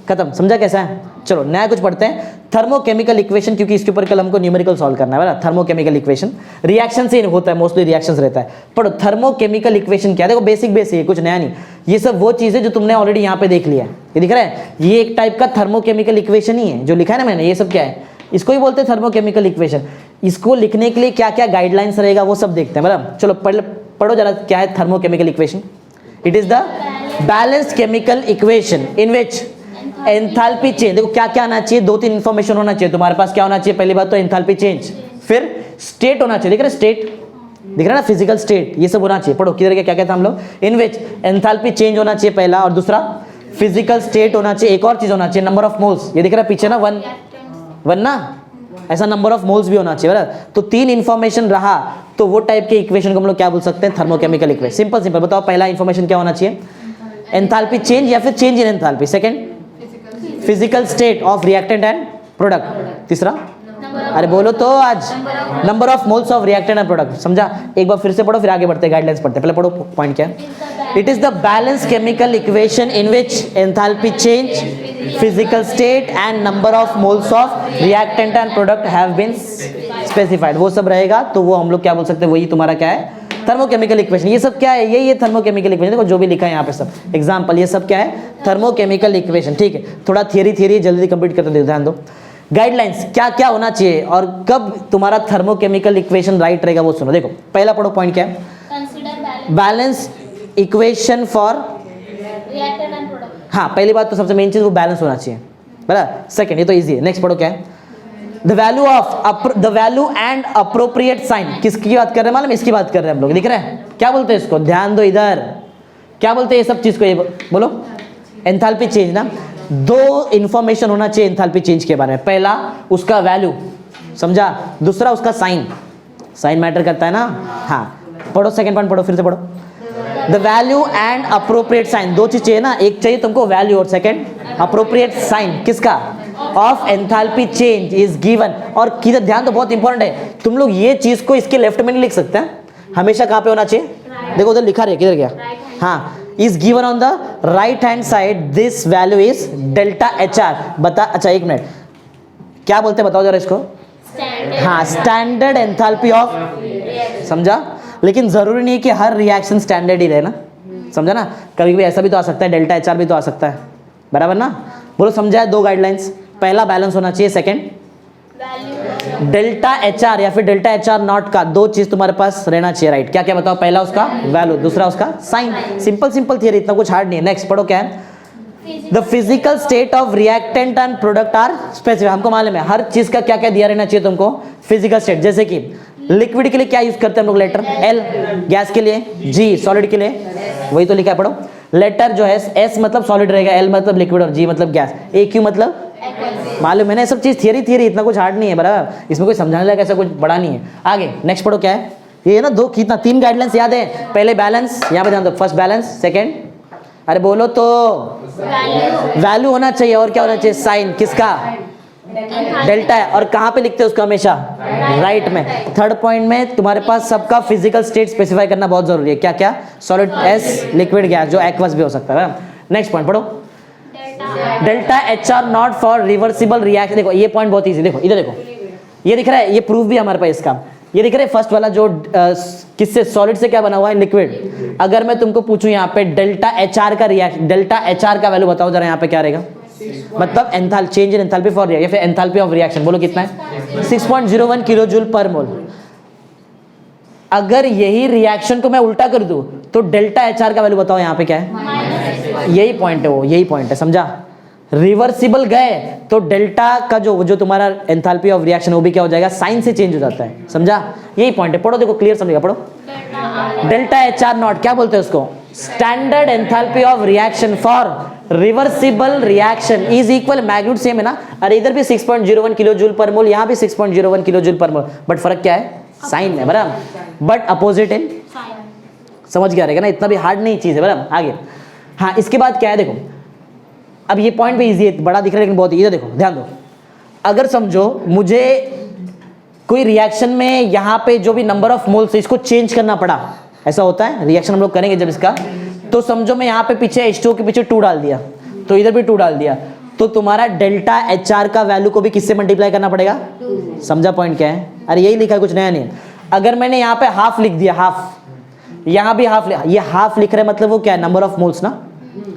खत्म। समझा कैसा है। चलो नया कुछ पढ़ते हैं, थर्मोकेमिकल इक्वेशन, क्योंकि इसके ऊपर कल हमको न्यूमेरिकल सॉल्व करना है, बराबर। थर्मोकेमिकल इक्वेशन रिएक्शन से होता है, मोस्टली रिएक्शंस रहता है। पढ़ो थर्मोकेमिकल इक्वेशन क्या है, देखो बेसिक है, कुछ नया नहीं। ये सब वो चीजें जो तुमने ऑलरेडी यहाँ पे देख लिया है, ये दिख रहा है, ये एक टाइप का थर्मोकेमिकल इक्वेशन ही है जो लिखा है ना मैंने। ये सब क्या है, इसको ही बोलते हैं थर्मोकेमिकल इक्वेशन। इसको लिखने के लिए क्या क्या गाइडलाइंस रहेगा वो सब देखते हैं, बराबर। चलो पढ़ो जरा क्या है thermochemical equation. It is the balanced chemical equation in which enthalpy change, देखो क्या क्या आना चाहिए, 2-3 इंफॉर्मेशन होना चाहिए तुम्हारे पास। क्या होना चाहिए, पहली बात तो एंथैल्पी चेंज, फिर स्टेट होना चाहिए, दिख रहा है स्टेट, दिख रहा है ना फिजिकल स्टेट, ये सब होना चाहिए। पढ़ो किधर क्या क्या था हम लोग, इन विच एंथैल्पी चेंज होना चाहिए पहला, और दूसरा फिजिकल स्टेट होना चाहिए। एक और चीज होना चाहिए नंबर ऑफ मोल्स, ये दिख रहा है पीछे ना 1 ना, ऐसा नंबर ऑफ मोल्स भी होना चाहिए, बराबर। तो 3 इंफॉर्मेशन रहा तो वो टाइप के इक्वेशन को हम लोग क्या बोल सकते हैं थर्मोकेमिकल इक्वेशन। सिंपल बताओ, पहला इंफॉर्मेशन क्या होना चाहिए एंथैल्पी चेंज या फिर change in enthalpy. Second physical state of reactant and product. तीसरा अरे बोलो तो आज number of moles of reactant and product. समझा, एक बार फिर से पढ़ो फिर आगे बढ़ते हैं, गाइडलाइंस पढ़ते हैं। पहले पढ़ो पॉइंट क्या है। It is the balance chemical equation in which enthalpy change, physical state and number of moles of reactant and product have been specified. वो सब रहेगा तो वो हम लोग क्या बोल सकते हैं, वही तुम्हारा क्या है थर्मोकेमिकल इक्वेशन। ये सब क्या है, ये थर्मोकेमिकल इक्वेशन, देखो जो भी लिखा है यहाँ पे सब एग्जांपल, ये सब क्या है थर्मोकेमिकल इक्वेशन। ठीक है, थोड़ा थियरी जल्दी कंप्लीट करते ध्यान दो। गाइडलाइंस क्या क्या होना चाहिए और कब तुम्हारा थर्मोकेमिकल इक्वेशन राइट रहेगा वो सुनो। देखो पहला पढ़ो पॉइंट क्या है, balance equation for reactant and product. हाँ, पहली बात तो सबसे मेन चीज वो बैलेंस होना चाहिए, बराबर। सेकंड ये तो इजी है। नेक्स्ट पढ़ो क्या है, the value and appropriate sign. किसकी बात कर रहे हैं मालूम, इसकी बात कर रहे हैं हम लोग, दिख रहे हैं क्या बोलते हैं इसको, ध्यान दो इधर, क्या बोलते हैं ये सब चीज को, ये बोलो एंथैल्पी चेंज ना। 2 इंफॉर्मेशन होना चाहिए एंथैल्पी चेंज के बारे में, पहला उसका वैल्यू, समझा, दूसरा उसका साइन मैटर करता है ना। हाँ पढ़ो सेकंड पॉइंट, पढ़ो फिर से पढ़ो, the value and appropriate sign. 2 चीज चाहिए ना, एक चाहिए तुमको वैल्यू और सेकंड अप्रोप्रिएट साइन। किसका, of enthalpy change is given. और किधर, ध्यान तो बहुत इंपॉर्टेंट है, तुम लोग ये चीज को इसके लेफ्ट में नहीं लिख सकते हैं, हमेशा कहां पे होना चाहिए, देखो उधर लिखा रहे, किधर गया, हाँ, is given on the right hand side, this value is delta HR। बता, अच्छा एक मिनट, क्या बोलते हैं बताओ जरा इसको? हाँ, स्टैंडर्ड एंथैल्पी ऑफ, समझा? लेकिन जरूरी नहीं है कि हर रिएक्शन स्टैंडर्ड ही रहे ना, समझा ना? कभी कभी ऐसा भी तो आ सकता है, डेल्टा एच आर भी तो आ सकता है, बराबर ना? बोलो समझा है? 2 गाइडलाइंस, पहला बैलेंस होना चाहिए, सेकंड डेल्टा एच आर या फिर डेल्टा एच आर नॉट का 2 चीज तुम्हारे पास रहना चाहिए, राइट? क्या क्या बताओ? पहला उसका वैल्यू, दूसरा उसका साइन। सिंपल थियरी, इतना कुछ हार्ड नहीं है। नेक्स्ट पढ़ो, क्या है? The physical state of reactant and product are specific. हमको मालूम है हर चीज का क्या क्या दिया रहना चाहिए तुमको, फिजिकल स्टेट। जैसे कि लिक्विड के लिए क्या यूज करते हैं हम लोग? लेटर एल, गैस के लिए जी, सॉलिड के लिए वही तो लिखा है, पढ़ो। लेटर जो है एस मतलब सॉलिड रहेगा, एल मतलब लिक्विड और जी मतलब गैस, ए क्यू मतलब मालूम है ना? सब चीज थियरी, इतना कुछ हार्ड नहीं है, बराबर? इसमें कोई समझाने लायक ऐसा कुछ बड़ा नहीं है। आगे नेक्स्ट पढ़ो, क्या है? ये ना 2 कितना 3 गाइडलाइंस याद है? पहले बैलेंस, यहाँ पे ध्यान दो, फर्स्ट बैलेंस, सेकंड अरे बोलो तो वैल्यू होना चाहिए, और क्या होना चाहिए? साइन। किसका? डेल्टा है, और कहाँ पे लिखते हैं उसको? हमेशा राइट में। थर्ड पॉइंट में तुम्हारे पास सबका फिजिकल स्टेट स्पेसिफाई करना बहुत जरूरी है। क्या क्या? सॉलिड एस, लिक्विड गैस, जो एक्वस भी हो सकता है। नेक्स्ट पॉइंट पढ़ो, delta H are not for reversible reaction. देखो ये पॉइंट बहुत इजी, देखो इधर देखो, ये दिख रहा है, ये प्रूफ भी हमारे पास इसका, ये दिख रहा है फर्स्ट वाला जो किससे, सॉलिड से क्या बना हुआ है? लिक्विड। अगर मैं तुमको पूछूं यहाँ पे डेल्टा एच आर का रिएक्शन, डेल्टा एच आर का वैल्यू बताओ जरा, यहाँ पे क्या रहेगा? मतलब एंथैल change in enthalpy for reaction, या फिर एंथैल्पी ऑफ रिएक्शन, बोलो कितना है? 6.01 किलो जूल पर मोल। अगर यही रिएक्शन को मैं उल्टा कर दूं तो डेल्टा एच आर का वैल्यू बताओ यहाँ पे क्या है? यही पॉइंट है, वो यही पॉइंट है, समझा? रिवर्सिबल गए तो डेल्टा का जो तुम्हारा एंथैल्पी ऑफ रिएक्शन वो भी क्या हो जाएगा? साइन से चेंज हो जाता है, समझा? यही पॉइंट है, पढ़ो, देखो क्लियर समझेगा, पढ़ो। डेल्टा एच आर नॉट क्या बोलते हैं उसको? Standard enthalpy of reaction for reversible reaction is equal, magnitude same है ना? अरे इधर भी 6.01 किलो जूल पर मोल, यहाँ भी 6.01 किलो जूल पर मोल, बट फर्क क्या है? साइन है, बराबर? बट अपोजिट इन, समझ गया रहेगा ना? इतना भी हार्ड नहीं चीज है, बराबर? आगे हाँ, इसके बाद क्या है? देखो अब ये पॉइंट भी इजी है, बड़ा दिख रहा है लेकिन बहुत इजी। देखो ध्यान दो, अगर समझो मुझे कोई रिएक्शन में यहाँ पे जो भी नंबर ऑफ मोल्स है इसको चेंज करना पड़ा, ऐसा होता है रिएक्शन हम लोग करेंगे जब इसका, तो समझो मैं यहाँ पे पीछे H2O के पीछे 2 डाल दिया, तो इधर भी 2 डाल दिया, तो तुम्हारा डेल्टा एच आर का वैल्यू को भी किससे मल्टीप्लाई करना पड़ेगा? समझा पॉइंट क्या है? अरे यही लिखा है, कुछ नया नहीं है। अगर मैंने यहाँ पे हाफ लिख दिया, हाफ, यहाँ भी हाफ, ये हाफ लिख रहे मतलब वो क्या है? नंबर ऑफ मोल्स ना,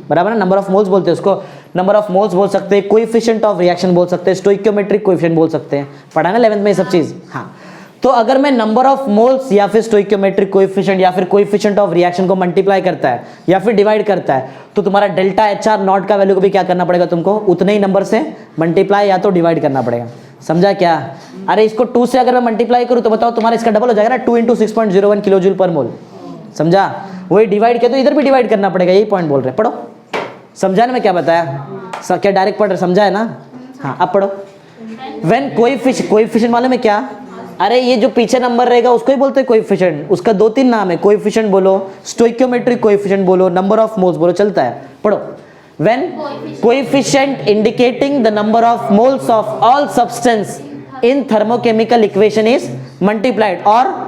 बराबर ना? नंबर ऑफ मोल्स बोलते हैं उसको, नंबर ऑफ मोल्स बोल सकते हैं, कोएफिशिएंट ऑफ रिएक्शन बोल सकते हैं, स्टोइकियोमेट्रिक कोएफिशिएंट बोल सकते हैं, पढ़ा ना 11th में ये सब चीज। हाँ, तो अगर मैं नंबर ऑफ मोल्स या फिर स्टोइकियोमेट्रिक कोएफिशिएंट या फिर कोएफिशिएंट ऑफ रिएक्शन को मल्टीप्लाई करता है या फिर डिवाइड करता है, तो तुम्हारा डेल्टा एच आर नॉट का वैल्यू को भी क्या करना पड़ेगा तुमको? उतने ही नंबर से मल्टीप्लाई या तो डिवाइड करना पड़ेगा, समझा क्या? अरे इसको 2 से अगर मैं मल्टीप्लाई करूँ तो बताओ तुम्हारा इसका डबल हो जाएगा ना, 2 × 6.01 किलो जूल पर मोल, समझा? वही डिवाइड किया तो इधर भी डिवाइड करना पड़ेगा, यही पॉइंट बोल रहे हैं, पढ़ो। समझा ना मैं क्या बताया? क्या डायरेक्ट पढ़ रहे, समझा है ना? हाँ, अब पढ़ो। व्हेन कोएफिशिएंट मालूम है क्या? अरे ये जो पीछे नंबर रहेगा उसको ही बोलते हैं कोएफिशिएंट, उसका 2-3 नाम है, कोएफिशिएंट बोलो, स्टोइकियोमेट्रिक कोएफिशिएंट बोलो, नंबर ऑफ मोल्स बोलो, चलता है, पढ़ो। When coefficient indicating the number of moles of all substance in thermochemical equation is multiplied और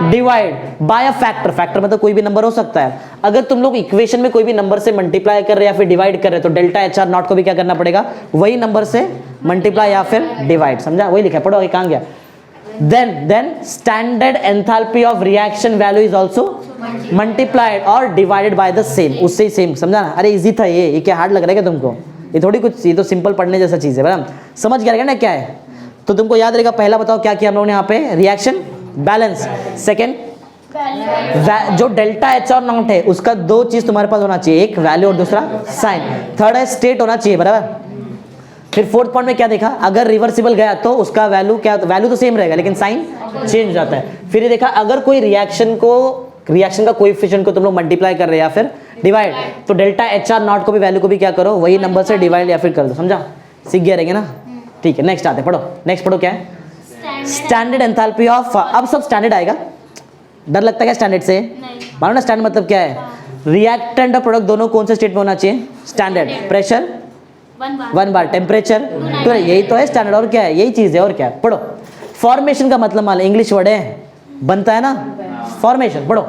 divide by a factor, factor मतलब कोई भी नंबर हो सकता है। अगर तुम लोग इक्वेशन में कोई भी नंबर से मल्टीप्लाई कर रहे या फिर डिवाइड कर रहे तो डेल्टा एच आर नॉट को भी क्या करना पड़ेगा? वही नंबर से मल्टीप्लाई या फिर डिवाइड, समझा? वही लिखा है, पढ़ो, कहाँ गया? then standard enthalpy of reaction value is also multiplied or divided by the same, उससे ही सेम, समझा ना? अरे इजी था ये क्या हार्ड लग रहा है क्या तुमको? ये थोड़ी कुछ, ये तो सिंपल पढ़ने जैसा चीज है, बराबर? समझ गया रहेगा ना क्या है? तो तुमको याद रहेगा, पहला बताओ क्या किया हम लोगों ने यहाँ पे? Reaction balance. सेकेंड, जो डेल्टा एच और नॉट है उसका 2 चीज तुम्हारे पास होना चाहिए, एक वैल्यू और दूसरा साइन। थर्ड है स्टेट होना चाहिए, बराबर? फिर फोर्थ पॉइंट में क्या देखा? अगर रिवर्सिबल गया तो उसका वैल्यू क्या? वैल्यू तो सेम रहेगा लेकिन साइन चेंज हो जाता है। फिर ये देखा अगर कोई रिएक्शन का कोएफिशिएंट को तुम लोग मल्टीप्लाई कर रहे हैं या फिर डिवाइड, तो डेल्टा एच आर नॉट को भी वैल्यू को भी क्या करो? वही नंबर से डिवाइड या फिर कर दो, समझा? सीख गया रहेंगे ना? ठीक है, नेक्स्ट आते पढ़ो। नेक्स्ट पढ़ो, क्या है? स्टैंडर्ड एंथैल्पी ऑफ, अब सब स्टैंडर्ड आएगा, डर लगता है क्या स्टैंडर्ड से? मानो ना स्टैंडर्ड मतलब क्या है? रिएक्टेंट और प्रोडक्ट दोनों कौन से स्टेट में होना चाहिए? स्टैंडर्ड। प्रेशर 1 बार, टेम्परेचर, तो यही तो है स्टैंडर्ड, और क्या है? यही चीज है, और क्या है? पढ़ो। फॉर्मेशन का मतलब मान लो, इंग्लिश वर्ड है, बनता है ना फॉर्मेशन, पढ़ो।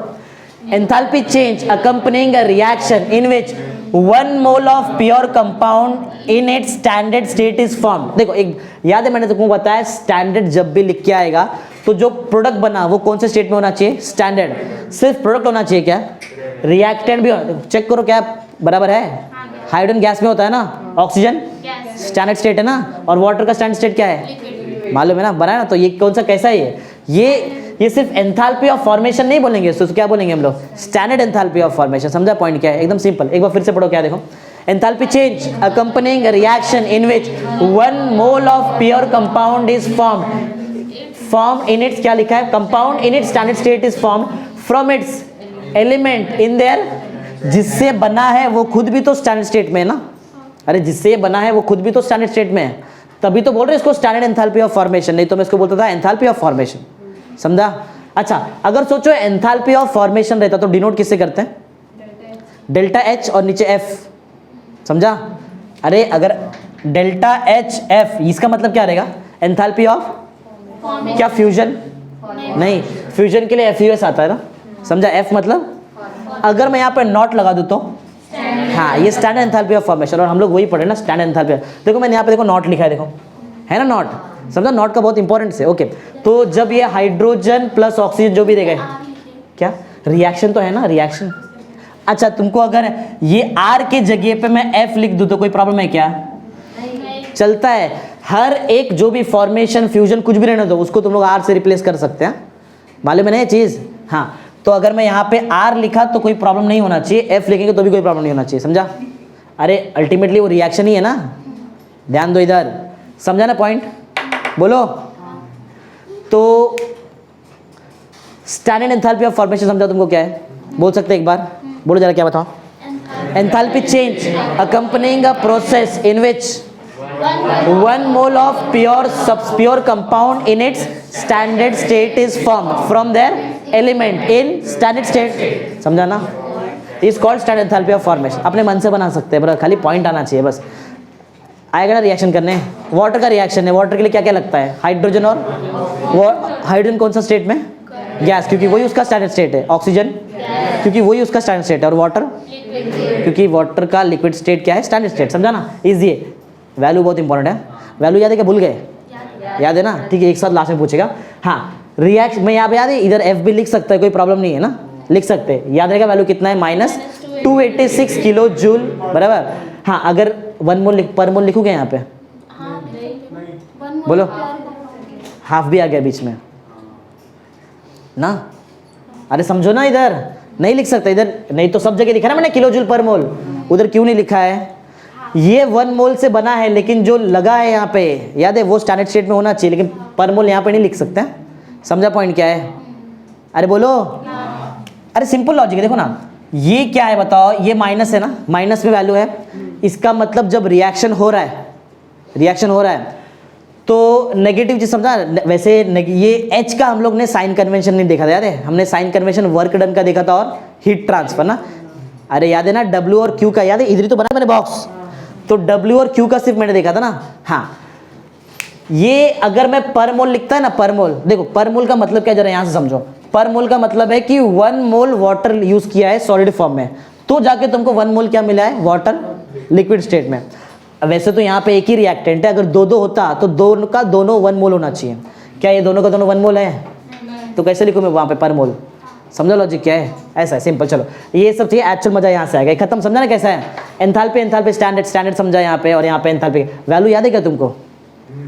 Enthalpy change accompanying a reaction in which 1 mole of pure compound in its standard state is form. देखो एक याद है मैंने तुमको बताया स्टैंडर्ड जब भी लिख के आएगा तो जो प्रोडक्ट बना वो कौन से स्टेट में होना चाहिए, स्टैंडर्ड। सिर्फ प्रोडक्ट होना चाहिए क्या, रिएक्टेंट भी होना, चेक करो क्या बराबर है। हाइड्रोजन गैस में होता है ना, ऑक्सीजन स्टैंडर्ड स्टेट है ना, और वाटर का स्टैंडर्ड स्टेट क्या है मालूम है ना, बना है ना। तो ये कौन सा कैसा है ये सिर्फ एंथैल्पी ऑफ फॉर्मेशन नहीं बोलेंगे, तो क्या बोलेंगे हम लोग, स्टैंडर्ड एंथैल्पी ऑफ फॉर्मेशन। समझा पॉइंट क्या है, एकदम सिंपल। एक बार फिर से पढ़ो क्या, देखो enthalpy change accompanying reaction in which 1 mole of pure compound is form in its, क्या लिखा है, compound in its standard state is form from its element in their, जिससे बना है वो खुद भी तो स्टैंडर्ड स्टेट में है ना। अरे जिससे ये बना है वो खुद भी तो स्टैंडर्ड स्टेट में है, तभी तो बोल रहे इसको स्टैंडर्ड एंथैल्पी ऑफ फॉर्मेशन, नहीं तो मैं इसको बोलता था एंथैल्पी ऑफ फॉर्मेशन। समझा। अच्छा अगर सोचो एंथैल्पी ऑफ फॉर्मेशन रहता तो डिनोट किससे करते हैं, डेल्टा एच और नीचे एफ। समझा। अरे अगर डेल्टा एच एफ इसका मतलब क्या रहेगा, एंथैल्पी ऑफ क्या, फ्यूजन नहीं, फ्यूजन के लिए एफ यूएस आता है ना। समझा। एफ मतलब अगर मैं यहाँ पे नॉट लगा दूँ तो हाँ ये स्टैंडर्ड एंथैल्पी ऑफ फॉर्मेशन, और हम लोग वही पढ़े ना स्टैंडर्ड एंथैल्पी। देखो मैंने यहाँ पे देखो नॉट लिखा है, देखो है ना नॉट। समझा। नॉट का बहुत इंपॉर्टेंट है। ओके तो जब ये हाइड्रोजन प्लस ऑक्सीजन जो भी रहेगा क्या, रिएक्शन तो है ना, रिएक्शन। अच्छा तुमको अगर ये आर के जगह पे मैं एफ लिख दूँ तो कोई प्रॉब्लम है क्या, चलता है। हर एक जो भी फॉर्मेशन फ्यूजन कुछ भी रहने दो उसको तुम लोग आर से रिप्लेस कर सकते हैं, मालूम है ना ये चीज़। हाँ तो अगर मैं यहाँ पे आर लिखा तो कोई प्रॉब्लम नहीं होना चाहिए, एफ लिखेंगे तो भी कोई प्रॉब्लम नहीं होना चाहिए। समझा। अरे अल्टीमेटली वो रिएक्शन ही है ना, ध्यान दो इधर। समझा ना पॉइंट, बोलो। तो स्टैंडर्ड एंथैल्पी ऑफ फॉर्मेशन समझा तुमको क्या है, बोल सकते हैं एक बार, बोलो जरा क्या बताओ। Enthalpy change accompanying a process in which 1 mole of pure compound in its standard state is formed from their element in standard state. समझा ना, is called standard enthalpy of formation. अपने मन से बना सकते हैं, बस खाली पॉइंट आना चाहिए बस। आएगा ना रिएक्शन करने, वाटर का रिएक्शन है, वाटर के लिए क्या क्या लगता है, हाइड्रोजन, और हाइड्रोजन कौन सा स्टेट में, गैस, क्योंकि वही उसका स्टैंडर्ड स्टेट है। ऑक्सीजन क्योंकि वही उसका स्टैंडर्ड स्टेट है, और वाटर क्योंकि वाटर का लिक्विड स्टेट क्या है, स्टैंडर्ड स्टेट। समझा ना, इजी है। वैल्यू बहुत इंपॉर्टेंट है। वैल्यू याद है क्या, भूल गए, याद है ना, ठीक है एक साथ लास्ट में पूछेगा। हाँ रिएक्ट मैं यहाँ पे याद है, इधर एफ भी लिख सकता है, कोई प्रॉब्लम नहीं है ना, लिख सकते हैं। याद रहेगा वैल्यू कितना है, -286 किलो जूल बराबर। हाँ अगर 1 मोल पर मोल लिखोगे यहाँ पे, बोलो हाफ भी आ गया बीच में ना। अरे समझो ना, इधर नहीं लिख सकते, इधर नहीं तो सब जगह लिखा ना मैंने किलो जूल पर मोल, उधर क्यों नहीं लिखा है। ये 1 मोल से बना है, लेकिन जो लगा है यहाँ पे याद है वो स्टैंडर्ड स्टेट में होना चाहिए, लेकिन पर मोल यहाँ पे नहीं लिख सकते। समझा पॉइंट क्या है, अरे बोलो। अरे सिंपल लॉजिक है, देखो ना ये क्या है बताओ, ये माइनस है ना, माइनस में वैल्यू है, इसका मतलब जब रिएक्शन हो रहा है, रिएक्शन हो रहा है तो नेगेटिव चीज। समझा। वैसे ये एच का हम लोग ने साइन कन्वेंशन नहीं देखा था, याद है, हमने साइन कन्वेंशन वर्क डन का देखा था और हीट ट्रांसफर ना। अरे याद है ना डब्ल्यू और क्यू का, याद है इधर ही तो बना मैंने बॉक्स, तो डब्ल्यू और क्यू का सिर्फ मैंने देखा था ना। हाँ ये अगर मैं पर मोल लिखता है ना, पर मोल, देखो पर मोल का मतलब क्या, जरा यहाँ से समझो। पर मोल का मतलब है कि 1 मोल वाटर यूज किया है सॉलिड फॉर्म में, तो जाके तुमको 1 मोल क्या मिला है, वाटर लिक्विड स्टेट में। वैसे तो यहाँ पे एक ही रिएक्टेंट है, अगर दो होता तो दोनों का दोनों 1 मोल होना चाहिए। क्या ये दोनों का दोनों 1 मोल है, तो कैसे लिखूँ मैं वहाँ पे पर मोल। समझो लॉजिक क्या है, ऐसा है सिंपल। चलो ये सब चीज़ एक्चुअल मजा यहाँ से आएगा, खत्म। समझा ना कैसा है, एंथैल्पी एंथैल्पी स्टैंडर्ड समझा यहाँ पे, और यहाँ पे एंथैल्पी वैल्यू याद है क्या तुमको,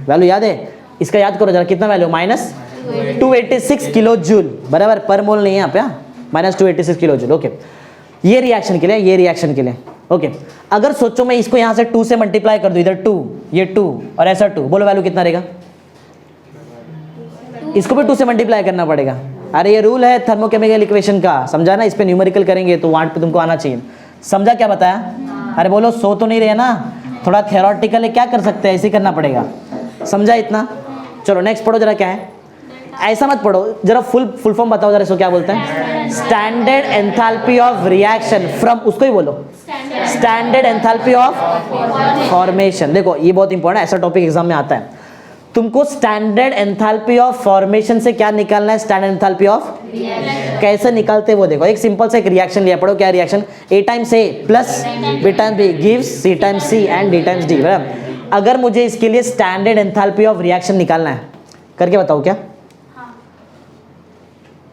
वैल्यू याद है, इसका याद करो जरा कितना वैल्यू, -286 किलो जूल बराबर, पर मोल नहीं है यहाँ पे, -286 किलो जूल। ओके ये रिएक्शन के लिए, ये रिएक्शन के लिए। ओके अगर सोचो मैं इसको यहाँ से 2 से मल्टीप्लाई कर दूँ, इधर 2 ये 2 और ऐसा 2, बोलो वैल्यू कितना रहेगा, इसको भी 2 से मल्टीप्लाई करना पड़ेगा। अरे ये रूल है थर्मोकेमिकल इक्वेशन का, समझा ना, इस पे न्यूमेरिकल करेंगे तो वहाँ पे तुमको आना चाहिए। समझा क्या बताया, अरे बोलो सो तो नहीं रहे ना, थोड़ा थ्योरेटिकल है, क्या कर सकते हैं, ऐसे करना पड़ेगा। समझा इतना। चलो नेक्स्ट पढ़ो जरा, क्या है, ऐसा मत पढ़ो जरा, फुल फॉर्म बताओ जरा, इसको क्या बोलते हैं, standard enthalpy of reaction from, उसको ही बोलो स्टैंडर्ड एंथैल्पी ऑफ फॉर्मेशन। देखो ये बहुत इंपॉर्टेंट है, ऐसा टॉपिक एग्जाम में आता है। तुमको स्टैंडर्ड एंथैल्पी ऑफ फॉर्मेशन से क्या निकालना है, स्टैंडर्ड एंथैल्पी ऑफ कैसे निकालते हैं वो देखो। एक सिंपल सा एक रिएक्शन लिया, पढ़ो क्या reaction, A times A plus B times B gives C times C and D times D, बराबर। अगर मुझे इसके लिए स्टैंडर्ड एंथैल्पी ऑफ रिएक्शन निकालना है, करके बताओ क्या।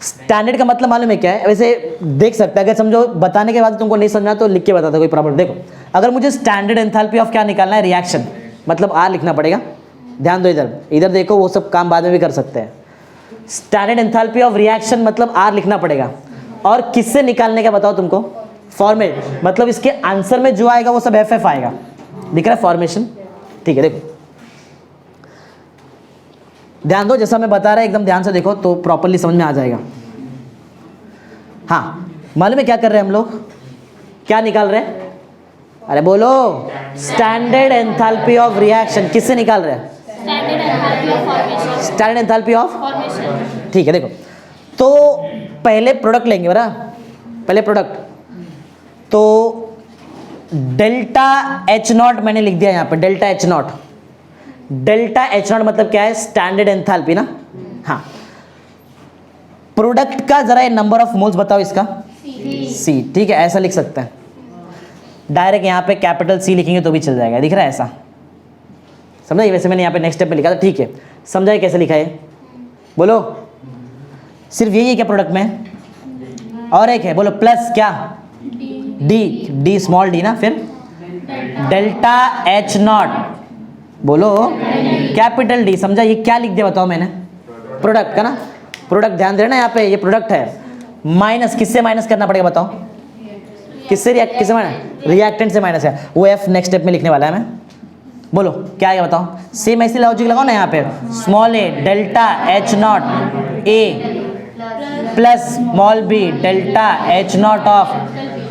स्टैंडर्ड का मतलब मालूम है क्या है, वैसे देख सकते हैं, अगर समझो बताने के बाद तुमको नहीं समझना तो लिख के बता दो, कोई प्रॉब्लम। देखो अगर मुझे स्टैंडर्ड एंथैल्पी ऑफ क्या निकालना है, रिएक्शन, मतलब R लिखना पड़ेगा। ध्यान दो, इधर इधर देखो, वो सब काम बाद में भी कर सकते हैं। स्टैंडर्ड एंथैल्पी ऑफ रिएक्शन मतलब R लिखना पड़ेगा। और किससे निकालने का बताओ तुमको, फॉर्मेट, मतलब इसके आंसर में जो आएगा वो सब FF आएगा। दिख रहा है फॉर्मेशन, ठीक है। देखो ध्यान दो, जैसा मैं बता रहा है एकदम ध्यान से देखो तो प्रॉपर्ली समझ में आ जाएगा। हाँ मालूम है क्या कर रहे हैं हम लोग, क्या निकाल रहे हैं, अरे बोलो, स्टैंडर्ड एंथैल्पी ऑफ रिएक्शन। किससे निकाल रहे हैं, स्टैंडर्ड एंथैल्पी ऑफ फॉर्मेशन, ठीक है। देखो तो पहले प्रोडक्ट लेंगे, बरा पहले प्रोडक्ट, तो डेल्टा H0 मैंने लिख दिया यहाँ पे, डेल्टा H0। डेल्टा H0 मतलब क्या है, स्टैंडर्ड एंथैल्पी ना। हाँ प्रोडक्ट का जरा ये नंबर ऑफ मोल्स बताओ इसका, C, ठीक है, ऐसा लिख सकते हैं। डायरेक्ट यहाँ पे कैपिटल C लिखेंगे तो भी चल जाएगा, दिख रहा है ऐसा, समझा। वैसे मैंने यहाँ पे नेक्स्ट स्टेप पे लिखा था, ठीक है, समझा कैसे लिखा है, बोलो। सिर्फ यही है क्या प्रोडक्ट में, और एक है, बोलो प्लस क्या, D स्मॉल d ना, फिर डेल्टा H0, बोलो कैपिटल D, समझा। ये क्या लिख दिया बताओ मैंने, प्रोडक्ट का ना, प्रोडक्ट ध्यान देना यहाँ पे, ये प्रोडक्ट है। माइनस किससे माइनस करना पड़ेगा बताओ, किससे माइनस, रिएक्टेंट से माइनस है, वो F नेक्स्ट स्टेप में लिखने वाला है मैं। बोलो क्या है बताओ, सेम ऐसी लॉजिक लगाओ ना यहाँ पे, small a delta H0 A plus small b delta H0 of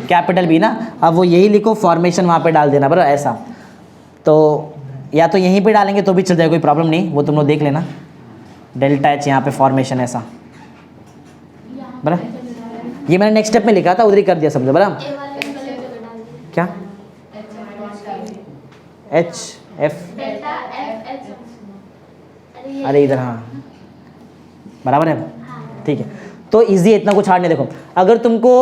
capital B ना। अब वो यही लिखो, फॉर्मेशन वहाँ पे डाल देना, बराबर ऐसा। तो या तो यहीं पे डालेंगे तो भी चल जाएगा, कोई प्रॉब्लम नहीं, वो तुम लोग देख लेना। डेल्टा H यहाँ पे फॉर्मेशन ऐसा, बराबर। ये मैंने नेक्स्ट स्टेप में लिखा था, उधर ही कर दिया, समझो, बराबर। क्या H F, अरे इधर, हाँ बराबर है, ठीक है। तो इजी है, इतना कुछ हार्ड नहीं। देखो अगर तुमको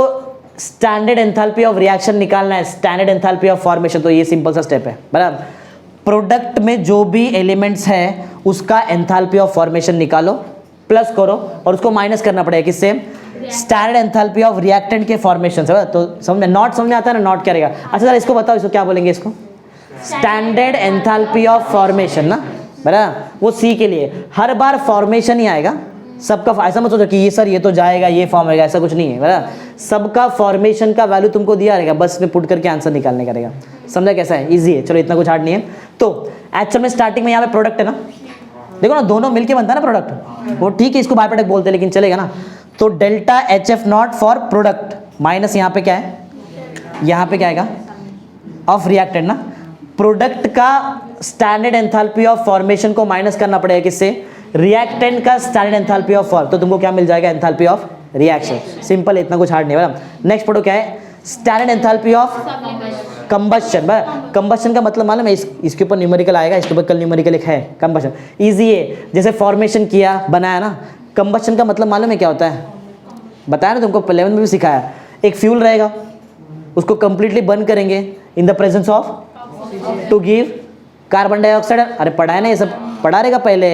स्टैंडर्ड एंथैल्पी ऑफ रिएक्शन निकालना है, स्टैंडर्ड एंथैल्पी ऑफ फॉर्मेशन, तो ये सिंपल सा स्टेप है, बराबर। प्रोडक्ट में जो भी एलिमेंट्स है उसका एंथैल्पी ऑफ फॉर्मेशन निकालो, प्लस करो और उसको माइनस करना पड़ेगा किससे, स्टैंडर्ड एंथैल्पी ऑफ रिएक्टेंट के फॉर्मेशन से। तो समझ में, नॉट समझ में आता है ना, नॉट क्या रहेगा। अच्छा सर इसको बताओ, इसको क्या बोलेंगे, इसको स्टैंडर्ड एंथैल्पी ऑफ फॉर्मेशन ना, बराबर। वो C के लिए हर बार फॉर्मेशन ही आएगा सबका, ऐसा मत सोचो कि ये सर ये तो जाएगा ये फॉर्म होगा, ऐसा कुछ नहीं है, बराबर। सबका फॉर्मेशन का वैल्यू तुमको दिया रहेगा, बस में पुट करके आंसर निकालने का रहेगा। समझा कैसा है, इजी है, चलो इतना कुछ हार्ड नहीं है। तो एक्चुअल में स्टार्टिंग में यहाँ पे प्रोडक्ट है ना, देखो ना दोनों मिलके बनता है ना प्रोडक्ट, वो ठीक है, इसको बाय प्रोडक्ट बोलते हैं लेकिन चलेगा ना। तो delta HF0 for product minus यहाँ पे क्या है, यहाँ पे क्या आएगा, ऑफ रिएक्टेंट ना। प्रोडक्ट का स्टैंडर्ड एंथैल्पी ऑफ फॉर्मेशन को माइनस करना पड़ेगा किससे, रिएक्टेंट का स्टैंडर्ड एंथैल्पी ऑफ फॉर्म, तो तुमको क्या मिल जाएगा, एंथैल्पी ऑफ रिएक्शन। सिंपल, इतना कुछ हार्ड नहीं है, बराबर। नेक्स्ट पढ़ो क्या है, standard enthalpy of combustion. Combustion का मतलब मालूम है, इसके ऊपर न्यूमेरिकल आएगा, इसके ऊपर कल न्यूमेरिकल एक है। कंबस्शन इजी है, जैसे फॉर्मेशन किया बनाया ना। कंबस्शन का मतलब मालूम है क्या होता है, बताया ना तुमको, 11 में भी सिखाया। एक फ्यूल रहेगा, उसको कंप्लीटली बर्न करेंगे in the presence of to give carbon dioxide. अरे पढ़ा है ना, ये सब पढ़ा रहेगा पहले।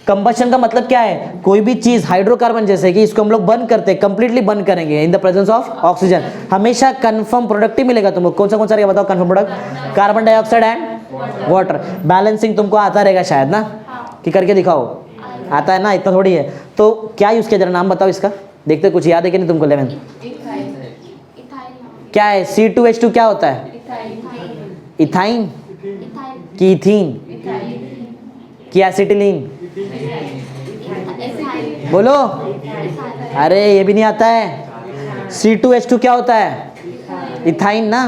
कंबस्शन का मतलब क्या है, कोई भी चीज हाइड्रोकार्बन जैसे कि इसको हम लोग बर्न करते हैं, कंप्लीटली बर्न करेंगे in the presence of oxygen. हमेशा कंफर्म प्रोडक्ट ही मिलेगा तुमको। कौन सा रहेगा बताओ confirm product, carbon dioxide and water. Balancing तुमको आता रहेगा शायद ना, कि करके दिखाओ, आता है ना, इतना थोड़ी है। तो क्या यूज किया, जरा नाम बताओ इसका, देखते कुछ याद है कि नहीं तुमको। 11 क्या है, C2H2 क्या होता है, इथाइन की इथीन की एसिटिलीन, बोलो। अरे ये भी नहीं आता है। C2H2 क्या होता है, इथाइन ना।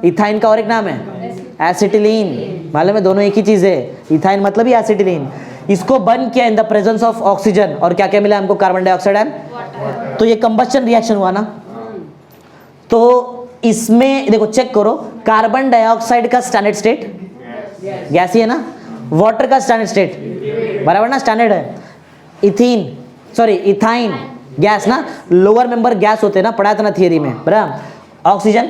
इथाइन का और एक नाम है एसिटिलीन, मालूम है, दोनों एक ही चीज है। इथाइन मतलब ही एसिटिलीन। इसको बर्न किया इन द प्रेजेंस ऑफ ऑक्सीजन, और क्या क्या मिला हमको, कार्बन डाइऑक्साइड एंड। तो ये कंबस्शन रिएक्शन हुआ ना। तो इसमें देखो चेक करो, कार्बन डाइऑक्साइड का स्टैंडर्ड स्टेट गैसीय है ना, वाटर का स्टैंडर्ड स्टेट बराबर ना, स्टैंडर्ड है। इथाइन गैस ना, लोअर मेंबर गैस होते हैं ना, पढ़ा था ना थियरी में, बराबर। ऑक्सीजन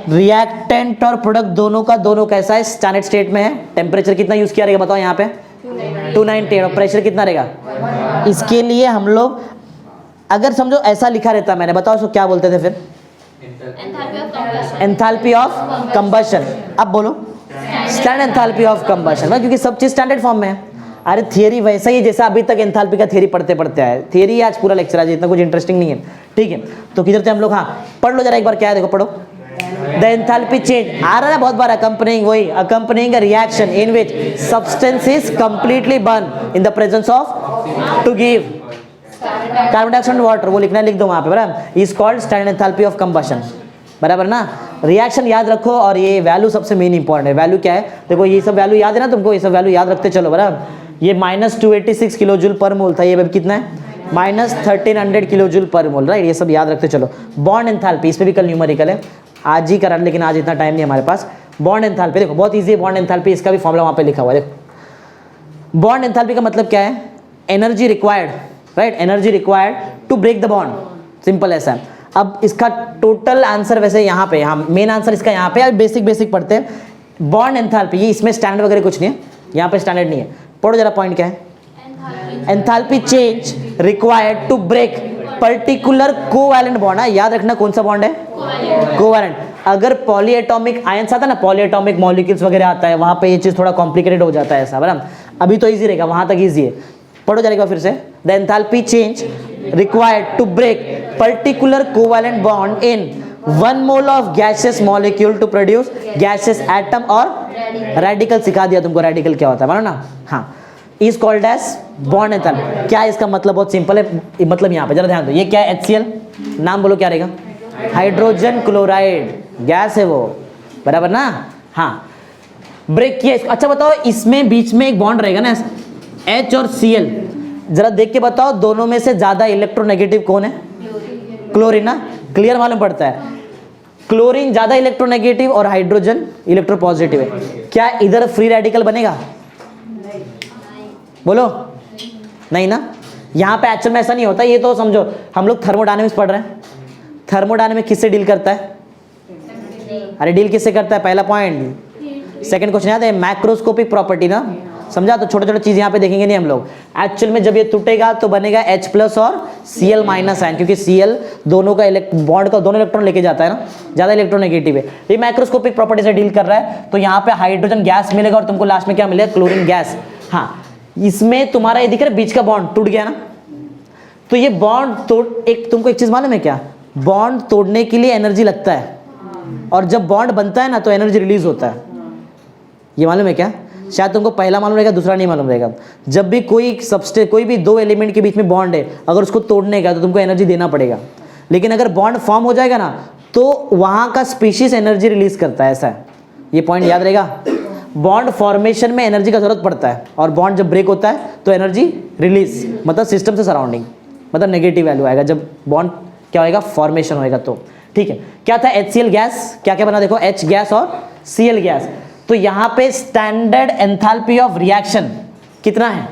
रिएक्टेंट और प्रोडक्ट दोनों का कैसा है, स्टैंडर्ड स्टेट में है। टेम्परेचर कितना यूज किया रहेगा बताओ यहाँ पे, 290, और प्रेशर कितना रहेगा। इसके लिए हम लोग अगर समझो ऐसा लिखा रहता मैंने, बताओ इसको क्या बोलते थे फिर, एंथैल्पी ऑफ कंबशन। अब बोलो स्टैंडर्ड एंथैल्पी ऑफ कंबशन, क्योंकि सब चीज स्टैंडर्ड फॉर्म में है। अरे थियरी वैसा ही है जैसा अभी तक एंथैल्पी का थियरी पढ़ते पढ़ते आए। थियरी आज पूरा लेक्चर आज इतना कुछ इंटरेस्टिंग नहीं है, ठीक है। तो किधर थे हम लोग, हाँ पढ़ लो जरा एक बार, क्या है देखो, पढ़ो। द एंथैल्पी चेंज आ रहा है बहुत बार, अकम्पनिंग वही, accompanying a reaction in which substance is completely burn in the presence of to give carbon dioxide water, वो लिखना है, लिख दो वहां पे, बराबर। Is called standard enthalpy of combustion, बराबर ना। रिएक्शन याद रखो, और ये वैल्यू सबसे मेन इंपॉर्टेंट है। वैल्यू क्या है देखो, ये सब वैल्यू याद है ना तुमको, ये सब वैल्यू याद रखते चलो, बराबर। ये -286 किलो जूल पर मोल था, ये कितना है -1300 किलो जूल पर मोल, राइट। ये सब याद रखते चलो। बॉन्ड एंथैल्पी, इस पे भी कल न्यूमेरिकल है, आज ही करा, लेकिन आज इतना टाइम नहीं हमारे पास। बॉन्ड एंथैल्पी देखो बहुत ईजी है, बॉन्ड एंथैल्पी, इसका भी फॉर्मूला वहाँ पे लिखा हुआ है देखो। बॉन्ड एंथैल्पी का मतलब क्या है, energy required, right, energy required to break the bond, simple ऐसा है। अब इसका टोटल आंसर वैसे यहाँ पे, हम मेन आंसर इसका यहाँ पे, बेसिक पढ़ते हैं। बॉन्ड एंथैल्पी, ये इसमें स्टैंडर्ड वगैरह कुछ नहीं है, यहाँ पे स्टैंडर्ड नहीं है। पढ़ो जरा पॉइंट क्या है, enthalpy change required to break particular covalent bond. याद रखना कौन सा बॉन्ड है, कोवैलेंट। अगर पॉलीएटॉमिक आयंस आता है ना, पॉलीएटॉमिक मॉलिक्यूल्स वगैरह आता है, वहां पे ये चीज थोड़ा कॉम्प्लिकेटेड हो जाता है ऐसा, बराबर। अभी तो इजी रहेगा, वहां तक इजी है। पढ़ो जाएगा फिर से, the enthalpy change required to break particular covalent bond in 1 mole of gaseous molecule to produce gaseous atom और रेडिकल। सिखा दिया तुमको रेडिकल क्या होता है, मानो ना, हाँ। Is called as bond enthalpy. क्या है इसका मतलब, बहुत सिंपल है, मतलब यहाँ पे जरा ध्यान दो, ये क्या है, HCl, नाम बोलो क्या रहेगा, हाइड्रोजन क्लोराइड गैस है वो, बराबर ना, हाँ। ब्रेक किया इसको। अच्छा बताओ, इसमें बीच में एक बॉन्ड रहेगा ना, H और Cl, जरा देख के बताओ दोनों में से ज्यादा इलेक्ट्रोनेगेटिव कौन है, क्लोरीन ना, क्लियर मालूम पड़ता है। क्लोरीन ज्यादा इलेक्ट्रोनेगेटिव और हाइड्रोजन इलेक्ट्रोपॉजिटिव है। क्या इधर फ्री रेडिकल बनेगा, बोलो नहीं ना। यहाँ पे एक्चुअल में ऐसा नहीं होता, ये तो समझो हम लोग थर्मोडायनेमिक्स पढ़ रहे हैं। थर्मोडायनेमिक्स किससे डील करता है, अरे डील किससे करता है, पहला पॉइंट। सेकंड क्वेश्चन याद है, मैक्रोस्कोपिक प्रॉपर्टी ना, समझा। तो छोटे छोटे चीज यहाँ पे देखेंगे नहीं हम लोग। एक्चुअल में जब ये टूटेगा तो बनेगा H+ और Cl- आयन, क्योंकि Cl दोनों का बॉन्ड का दोनों इलेक्ट्रॉन लेके जाता है ना, ज्यादा इलेक्ट्रोनेगेटिव है। ये मैक्रोस्कोपिक प्रॉपर्टी से डील कर रहा है, तो यहाँ पे हाइड्रोजन गैस मिलेगा और तुमको लास्ट में क्या मिलेगा, क्लोरीन गैस। हाँ, इसमें तुम्हारा ये दिख रहा है बीच का बॉन्ड टूट गया ना, तो ये बॉन्ड तोड़, एक तुमको एक चीज मालूम है क्या, बॉन्ड तोड़ने के लिए एनर्जी लगता है, और जब बॉन्ड बनता है ना तो एनर्जी रिलीज होता है। ये मालूम है क्या, शायद तुमको पहला मालूम रहेगा, दूसरा नहीं मालूम रहेगा। जब भी कोई भी दो एलिमेंट के बीच में बॉन्ड है, अगर उसको तोड़ने का तो तुमको एनर्जी देना पड़ेगा। लेकिन अगर बॉन्ड फॉर्म हो जाएगा ना, तो वहां का स्पीशीज एनर्जी रिलीज करता है, ऐसा है। ये पॉइंट याद रहेगा। बॉन्ड फॉर्मेशन में एनर्जी का जरूरत पड़ता है, और बॉन्ड जब ब्रेक होता है तो एनर्जी रिलीज, मतलब सिस्टम से सराउंडिंग, मतलब नेगेटिव वैल्यू आएगा जब बॉन्ड क्या होएगा, फॉर्मेशन होएगा। तो ठीक है, क्या था HCl गैस, क्या क्या बना देखो, H गैस और Cl गैस। तो यहाँ पे स्टैंडर्ड एंथैल्पी ऑफ रिएक्शन कितना है,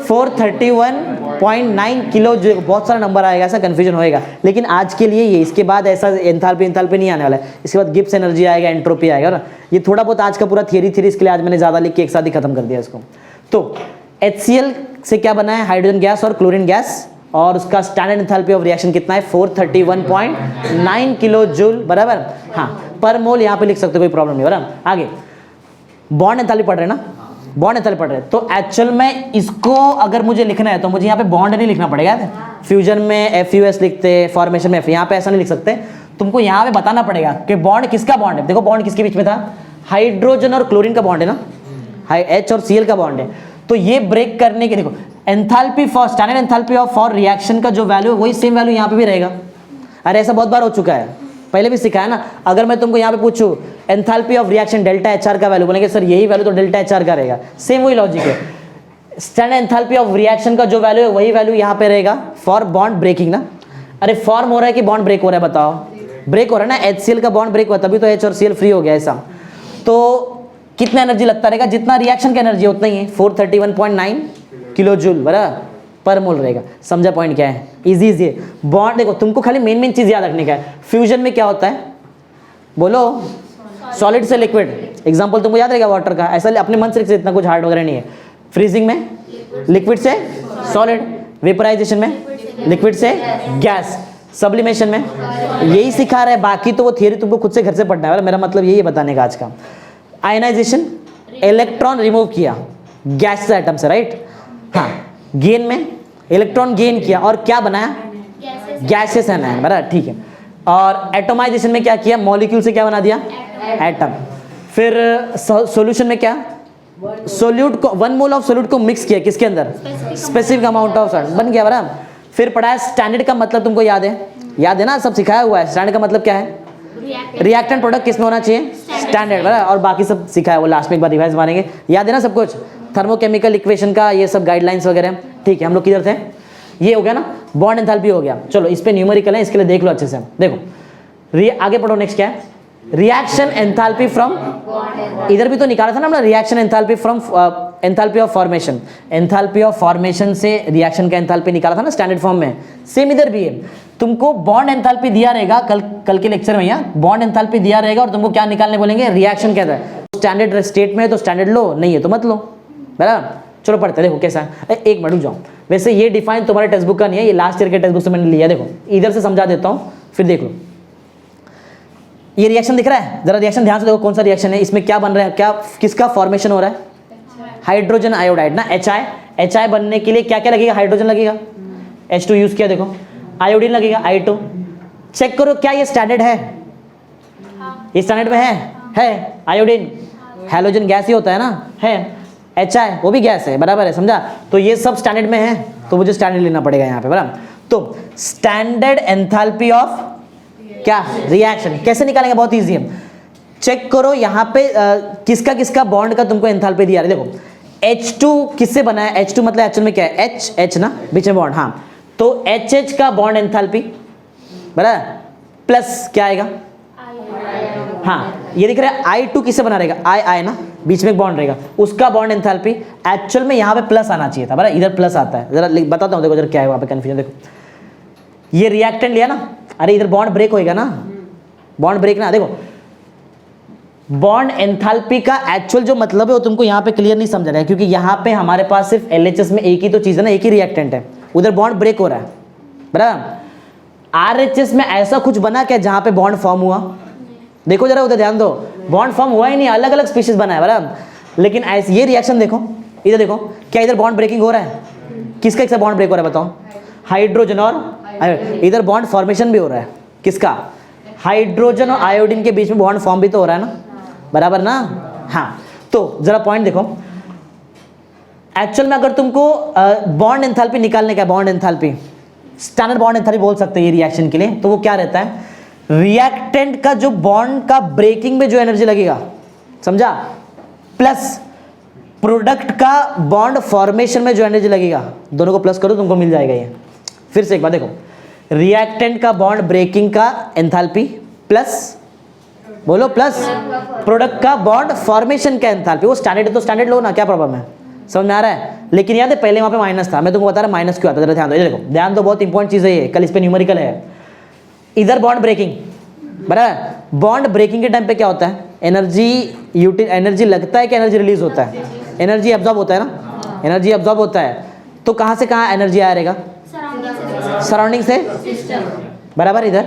431.9 किलो जूल। बहुत सारा नंबर आएगा, ऐसा कंफ्यूजन होएगा, लेकिन आज के लिए ये, इसके बाद ऐसा एंथैल्पी नहीं आने वाला है। इसके बाद गिब्स एनर्जी आएगा, एंट्रोपी आएगा ना, ये थोड़ा बहुत आज का पूरा थियरी, इसके लिए आज मैंने ज्यादा लिख के एक साथ ही खत्म कर दिया इसको। तो HCl से क्या बना है, हाइड्रोजन गैस और क्लोरीन गैस, और उसका स्टैंडर्ड एंथैल्पी ऑफ रिएक्शन कितना है, 431.9 किलो जूल, बराबर। हाँ, पर मोल यहाँ पे लिख सकते हो, कोई प्रॉब्लम नहीं, बराबर। आगे बॉन्ड एंथैल्पी पढ़ रहे हैं ना, बॉन्ड एंथैल्पी पढ़ रहे हैं, तो एक्चुअल में इसको अगर मुझे लिखना है तो मुझे यहाँ पे बॉन्ड नहीं लिखना पड़ेगा। फ्यूजन में FUS लिखते, फॉर्मेशन में F, यहाँ पे ऐसा नहीं लिख सकते। तुमको यहाँ पे बताना पड़ेगा कि बॉन्ड किसका बॉन्ड है। देखो बॉन्ड किसके बीच में था, हाइड्रोजन और क्लोरीन का बॉन्ड है ना, H और Cl का बॉन्ड है। तो ये ब्रेक करने के, देखो enthalpy for standard enthalpy of for reaction का जो वैल्यू है वही सेम वैल्यू यहाँ पे भी रहेगा। अरे ऐसा बहुत बार हो चुका है, पहले भी सिखाया ना। अगर मैं तुमको यहाँ पे पूछूं एंथैल्पी ऑफ रिएक्शन ΔHR का वैल्यू, बोलेंगे सर यही वैल्यू तो ΔHR का रहेगा, सेम वही लॉजिक है। स्टैंडर्ड एंथैल्पी ऑफ रिएक्शन का जो वैल्यू है वही वैल्यू यहाँ पे रहेगा फॉर बॉन्ड ब्रेकिंग ना। अरे फॉर्म हो रहा है कि बॉन्ड ब्रेक हो रहा है, बताओ। ब्रेक हो रहा है ना, HCl का बॉन्ड ब्रेक हुआ तभी तो H और Cl फ्री हो गया ऐसा। तो कितना एनर्जी लगता रहेगा, जितना रिएक्शन का एनर्जी उतना ही है, 431.9 किलो जूल बराबर पर मोल रहेगा। समझा पॉइंट क्या है? इजी इजी बॉन्ड देखो, तुमको खाली मेन चीज याद रखने का है। फ्यूजन में क्या होता है बोलो? सॉलिड से लिक्विड। एग्जांपल तुमको याद रहेगा वाटर का, ऐसा अपने मन से लिख सकते, इतना कुछ हार्ड वगैरह नहीं है। फ्रीजिंग में लिक्विड से सॉलिड, वेपराइजेशन में लिक्विड से गैस, सब्लिमेशन में यही सिखा रहा है, बाकी तो वो थियरी तुमको खुद से घर से पढ़ना है। मेरा मतलब यही है बताने का आज का। आयनाइजेशन, इलेक्ट्रॉन रिमूव किया गैस एटम से, राइट? हाँ, गेन में इलेक्ट्रॉन गेन किया और क्या बनाया? गैसेस एंड आयन, बराबर, ठीक है। और एटोमाइजेशन में क्या किया? मॉलिक्यूल से क्या बना दिया? एटम। फिर सॉल्यूशन में क्या? सोल्यूट को, 1 मोल ऑफ सोल्यूट को मिक्स किया किसके अंदर? स्पेसिफिक अमाउंट ऑफ सॉल्ट, बन गया बराबर। फिर पढ़ाया स्टैंडर्ड का मतलब तुमको याद है? याद है ना, सब सिखाया हुआ है। स्टैंडर्ड का मतलब क्या है? रिएक्टेंट प्रोडक्ट किसमें होना चाहिए? स्टैंडर्ड, बराबर। और बाकी सब सिखाया, वो लास्ट में एक बार रिवाइज मारेंगे। याद है ना सब कुछ? थर्मोकेमिकल इक्वेशन का ये सब गाइडलाइंस वगैरह, ठीक है। हम लोग किधर थे? ये हो गया ना, बॉन्ड एंथैल्पी हो गया। चलो इस पे न्यूमेरिकल है, इसके लिए देख लो अच्छे से। देखो आगे पढ़ो, नेक्स्ट क्या है? रिएक्शन एंथैल्पी फ्रॉम, इधर भी तो निकाला था ना हमने, reaction enthalpy from enthalpy of formation. Enthalpy of formation से रिएक्शन का एंथैल्पी निकाला था ना स्टैंडर्ड फॉर्म में। सेम इधर भी है, तुमको बॉन्ड एंथैल्पी दिया रहेगा कल के लेक्चर में, यहाँ बॉन्ड एंथैल्पी दिया रहेगा और तुमको क्या निकालने बोलेंगे? रिएक्शन क्या है। स्टैंडर्ड स्टेट में है तो स्टैंडर्ड लो, नहीं है तो मत लो, बराबर। चलो पढ़ते, देखो कैसा है। एक मिनट रुक जाओ, वैसे ये डिफाइन तुम्हारे टेक्स्ट बुक का नहीं है, ये लास्ट ईयर के टेक्स्ट बुक से मैंने लिया। देखो इधर से समझा देता हूँ, फिर देख लो। ये रिएक्शन दिख रहा है? जरा रिएक्शन ध्यान से देखो, कौन सा रिएक्शन है, इसमें क्या बन रहा है, क्या किसका फॉर्मेशन हो रहा है? हाइड्रोजन आयोडाइड ना, HI बनने के लिए क्या क्या लगेगा? हाइड्रोजन लगेगा, H2 यूज किया, देखो आयोडीन लगेगा, I2। चेक करो क्या ये स्टैंडर्ड है? ये स्टैंडर्ड में है आयोडीन, हैलोजन गैस ही होता है ना, है। HI वो भी गैस है, बराबर है, समझा? तो ये सब स्टैंडर्ड में है, तो मुझे स्टैंडर्ड लेना पड़ेगा यहाँ पे, बराबर। तो स्टैंडर्ड एंथैल्पी ऑफ क्या? रिएक्शन। कैसे निकालेंगे? बहुत इजी है। चेक करो यहाँ पे किसका किसका बॉन्ड का तुमको एंथैल्पी दिया है। देखो H2 किससे बना है? H2 मतलब एक्चुअल में क्या है? H ना, बीच में बॉन्ड, हाँ। तो HH का बॉन्ड एंथैल्पी बराबर प्लस क्या आएगा? हाँ, ये दिख रहा है I2 किससे बना रहेगा? I ना, बीच में एक बॉन्ड रहेगा, उसका बॉन्ड एंथैल्पी एक्चुअल में यहाँ पे प्लस आना चाहिए था, बराबर। इधर प्लस आता है, जरा बताता हूँ, देखो इधर क्या है वहाँ पे कंफ्यूजन। देखो ये रिएक्टेंट लिया ना, अरे इधर बॉन्ड ब्रेक होएगा ना, बॉन्ड ब्रेक ना। देखो बॉन्ड एंथैल्पी का एक्चुअल जो मतलब है वो तुमको यहाँ पे क्लियर नहीं समझ रहा है, क्योंकि यहाँ पे हमारे पास सिर्फ LHS में एक ही तो चीज़ है ना, एक ही रिएक्टेंट है, उधर बॉन्ड ब्रेक हो रहा है, बराबर। RHS में ऐसा कुछ बना क्या जहाँ पे बॉन्ड फॉर्म हुआ? देखो जरा उधर ध्यान दो, बॉन्ड फॉर्म हुआ ही नहीं, अलग अलग स्पीशीज बना है, बराबर। लेकिन ऐसे ये रिएक्शन देखो, इधर देखो, क्या इधर बॉन्ड ब्रेकिंग हो रहा है? किसका किसका बॉन्ड ब्रेक हो रहा है बताओ? हाइड्रोजन और इधर बॉन्ड फॉर्मेशन भी हो रहा है, किसका? हाइड्रोजन और आयोडीन के बीच में बॉन्ड फॉर्म भी तो हो रहा है ना, बराबर ना। हाँ, तो जरा पॉइंट देखो, एक्चुअल में अगर तुमको बॉन्ड एंथैल्पी निकालने का, bond enthalpy, standard bond enthalpy बोल सकते हैं ये रिएक्शन के लिए, तो वो क्या रहता है? रिएक्टेंट का जो बॉन्ड का ब्रेकिंग में जो एनर्जी लगेगा, समझा, प्लस प्रोडक्ट का बॉन्ड फॉर्मेशन में जो एनर्जी लगेगा, दोनों को प्लस करो तुमको मिल जाएगा ये। फिर से एक बार देखो, रिएक्टेंट का बॉन्ड ब्रेकिंग का एंथैल्पी प्लस, बोलो प्लस, प्रोडक्ट का बॉन्ड फॉर्मेशन का एंथैल्पी। वो स्टैंडर्ड है तो स्टैंडर्ड लो ना, क्या प्रॉब्लम है? समझ में आ रहा है? लेकिन याद है पहले वहां पे माइनस था, मैं तुमको बता रहा माइनस क्यों आता है, ध्यान दो। देखो ध्यान दो, बहुत इंपॉर्टेंट चीज है ये, कल इस पे न्यूमेरिकल है। इधर बॉन्ड ब्रेकिंग, बराबर। बॉन्ड ब्रेकिंग के टाइम पे क्या होता है? एनर्जी लगता है कि एनर्जी रिलीज होता है? एनर्जी एब्जॉर्ब होता है ना, एनर्जी एब्जॉर्ब होता है। तो कहाँ से कहाँ एनर्जी आ रहेगा? सराउंडिंग से, बराबर। इधर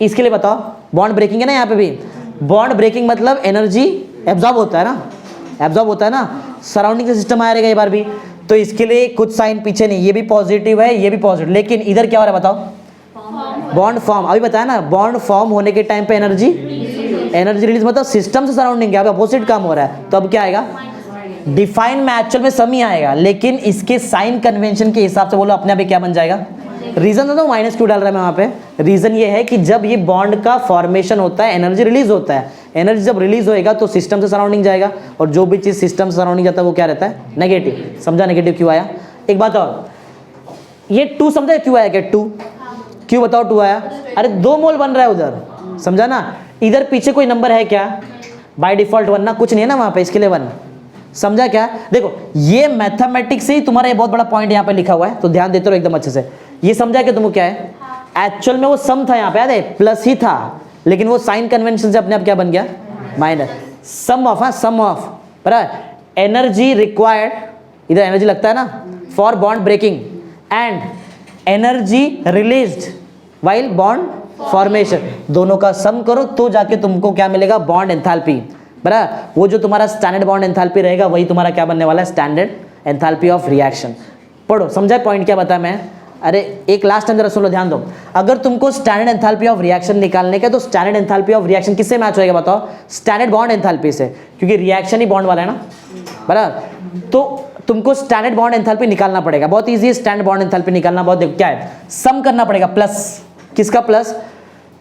इसके लिए बताओ, बॉन्ड ब्रेकिंग है ना, यहाँ पे भी बॉन्ड ब्रेकिंग मतलब एनर्जी एब्जॉर्ब होता है ना, एब्जॉर्ब होता है ना, सराउंडिंग से सिस्टम आ रहेगा एक बार भी। तो इसके लिए कुछ साइन पीछे नहीं, ये भी पॉजिटिव है, ये भी पॉजिटिव, लेकिन इधर क्या हो रहा है बताओ? Bond form. अभी बताया ना, बॉन्ड फॉर्म होने के टाइम पे एनर्जी रिलीज, मतलब सिस्टम से सराउंडिंग क्या अपोजिट काम हो रहा है। तो अब क्या आएगा? डिफाइन में एक्चुअल में सम ही आएगा, लेकिन इसके साइन कन्वेंशन के हिसाब से बोलो अपने आप क्या बन जाएगा? रीजन तो माइनस क्यों डाल रहा है मैं वहाँ पे? रीजन ये है कि जब ये बॉन्ड का फॉर्मेशन होता है, एनर्जी रिलीज होता है, एनर्जी जब रिलीज होएगा तो सिस्टम से सराउंडिंग जाएगा, और जो भी चीज सिस्टम से सराउंडिंग जाता है वो क्या रहता है? नेगेटिव। समझा नेगेटिव क्यों आया? एक बात और, ये 2 समझा क्यों आया? क्या 2 क्यों बताओ 2 आया? अरे 2 मोल बन रहा है उधर, समझा ना। इधर पीछे कोई नंबर है क्या? बाय डिफॉल्ट 1 ना, कुछ नहीं है ना वहाँ पे, इसके लिए 1। समझा क्या? देखो ये मैथमेटिक्स से ही तुम्हारा ये बहुत बड़ा पॉइंट यहाँ पे लिखा हुआ है, तो ध्यान देते रहो एकदम अच्छे से। ये समझा कि तुमको क्या है, एक्चुअल में वो सम था यहाँ पे, याद है प्लस ही था, लेकिन वो साइन कन्वेंशन से अपने आप क्या बन गया, माइनस। सम ऑफ, हाँ सम ऑफ, बराबर। एनर्जी रिक्वायर्ड, इधर एनर्जी लगता है ना, for bond breaking, and energy released while bond formation, दोनों का सम करो तो जाके तुमको क्या मिलेगा, बॉन्ड एंथैल्पी, बराबर। वो जो तुम्हारा स्टैंडर्ड बॉन्ड एंथैल्पी रहेगा वही तुम्हारा क्या बनने वाला है, स्टैंडर्ड एंथैल्पी ऑफ रिएक्शन। पढ़ो, समझा पॉइंट क्या बताया मैं? अरे एक लास्ट टाइम जरा सुन लो, ध्यान दो। अगर तुमको स्टैंडर्ड एंथैल्पी ऑफ रिएक्शन निकालने का, तो स्टैंडर्ड एंथैल्पी ऑफ रिएक्शन किससे मैच होएगा बताओ, स्टैंडर्ड बॉन्ड एंथैल्पी से, क्योंकि रिएक्शन ही बॉन्ड वाला है ना, बराबर। तो तुमको स्टैंडर्ड बॉन्ड एंथैल्पी निकालना पड़ेगा, बहुत इजी है स्टैंडर्ड बॉन्ड एंथैल्पी निकालना, बहुत क्या है, सम करना पड़ेगा, प्लस किसका plus,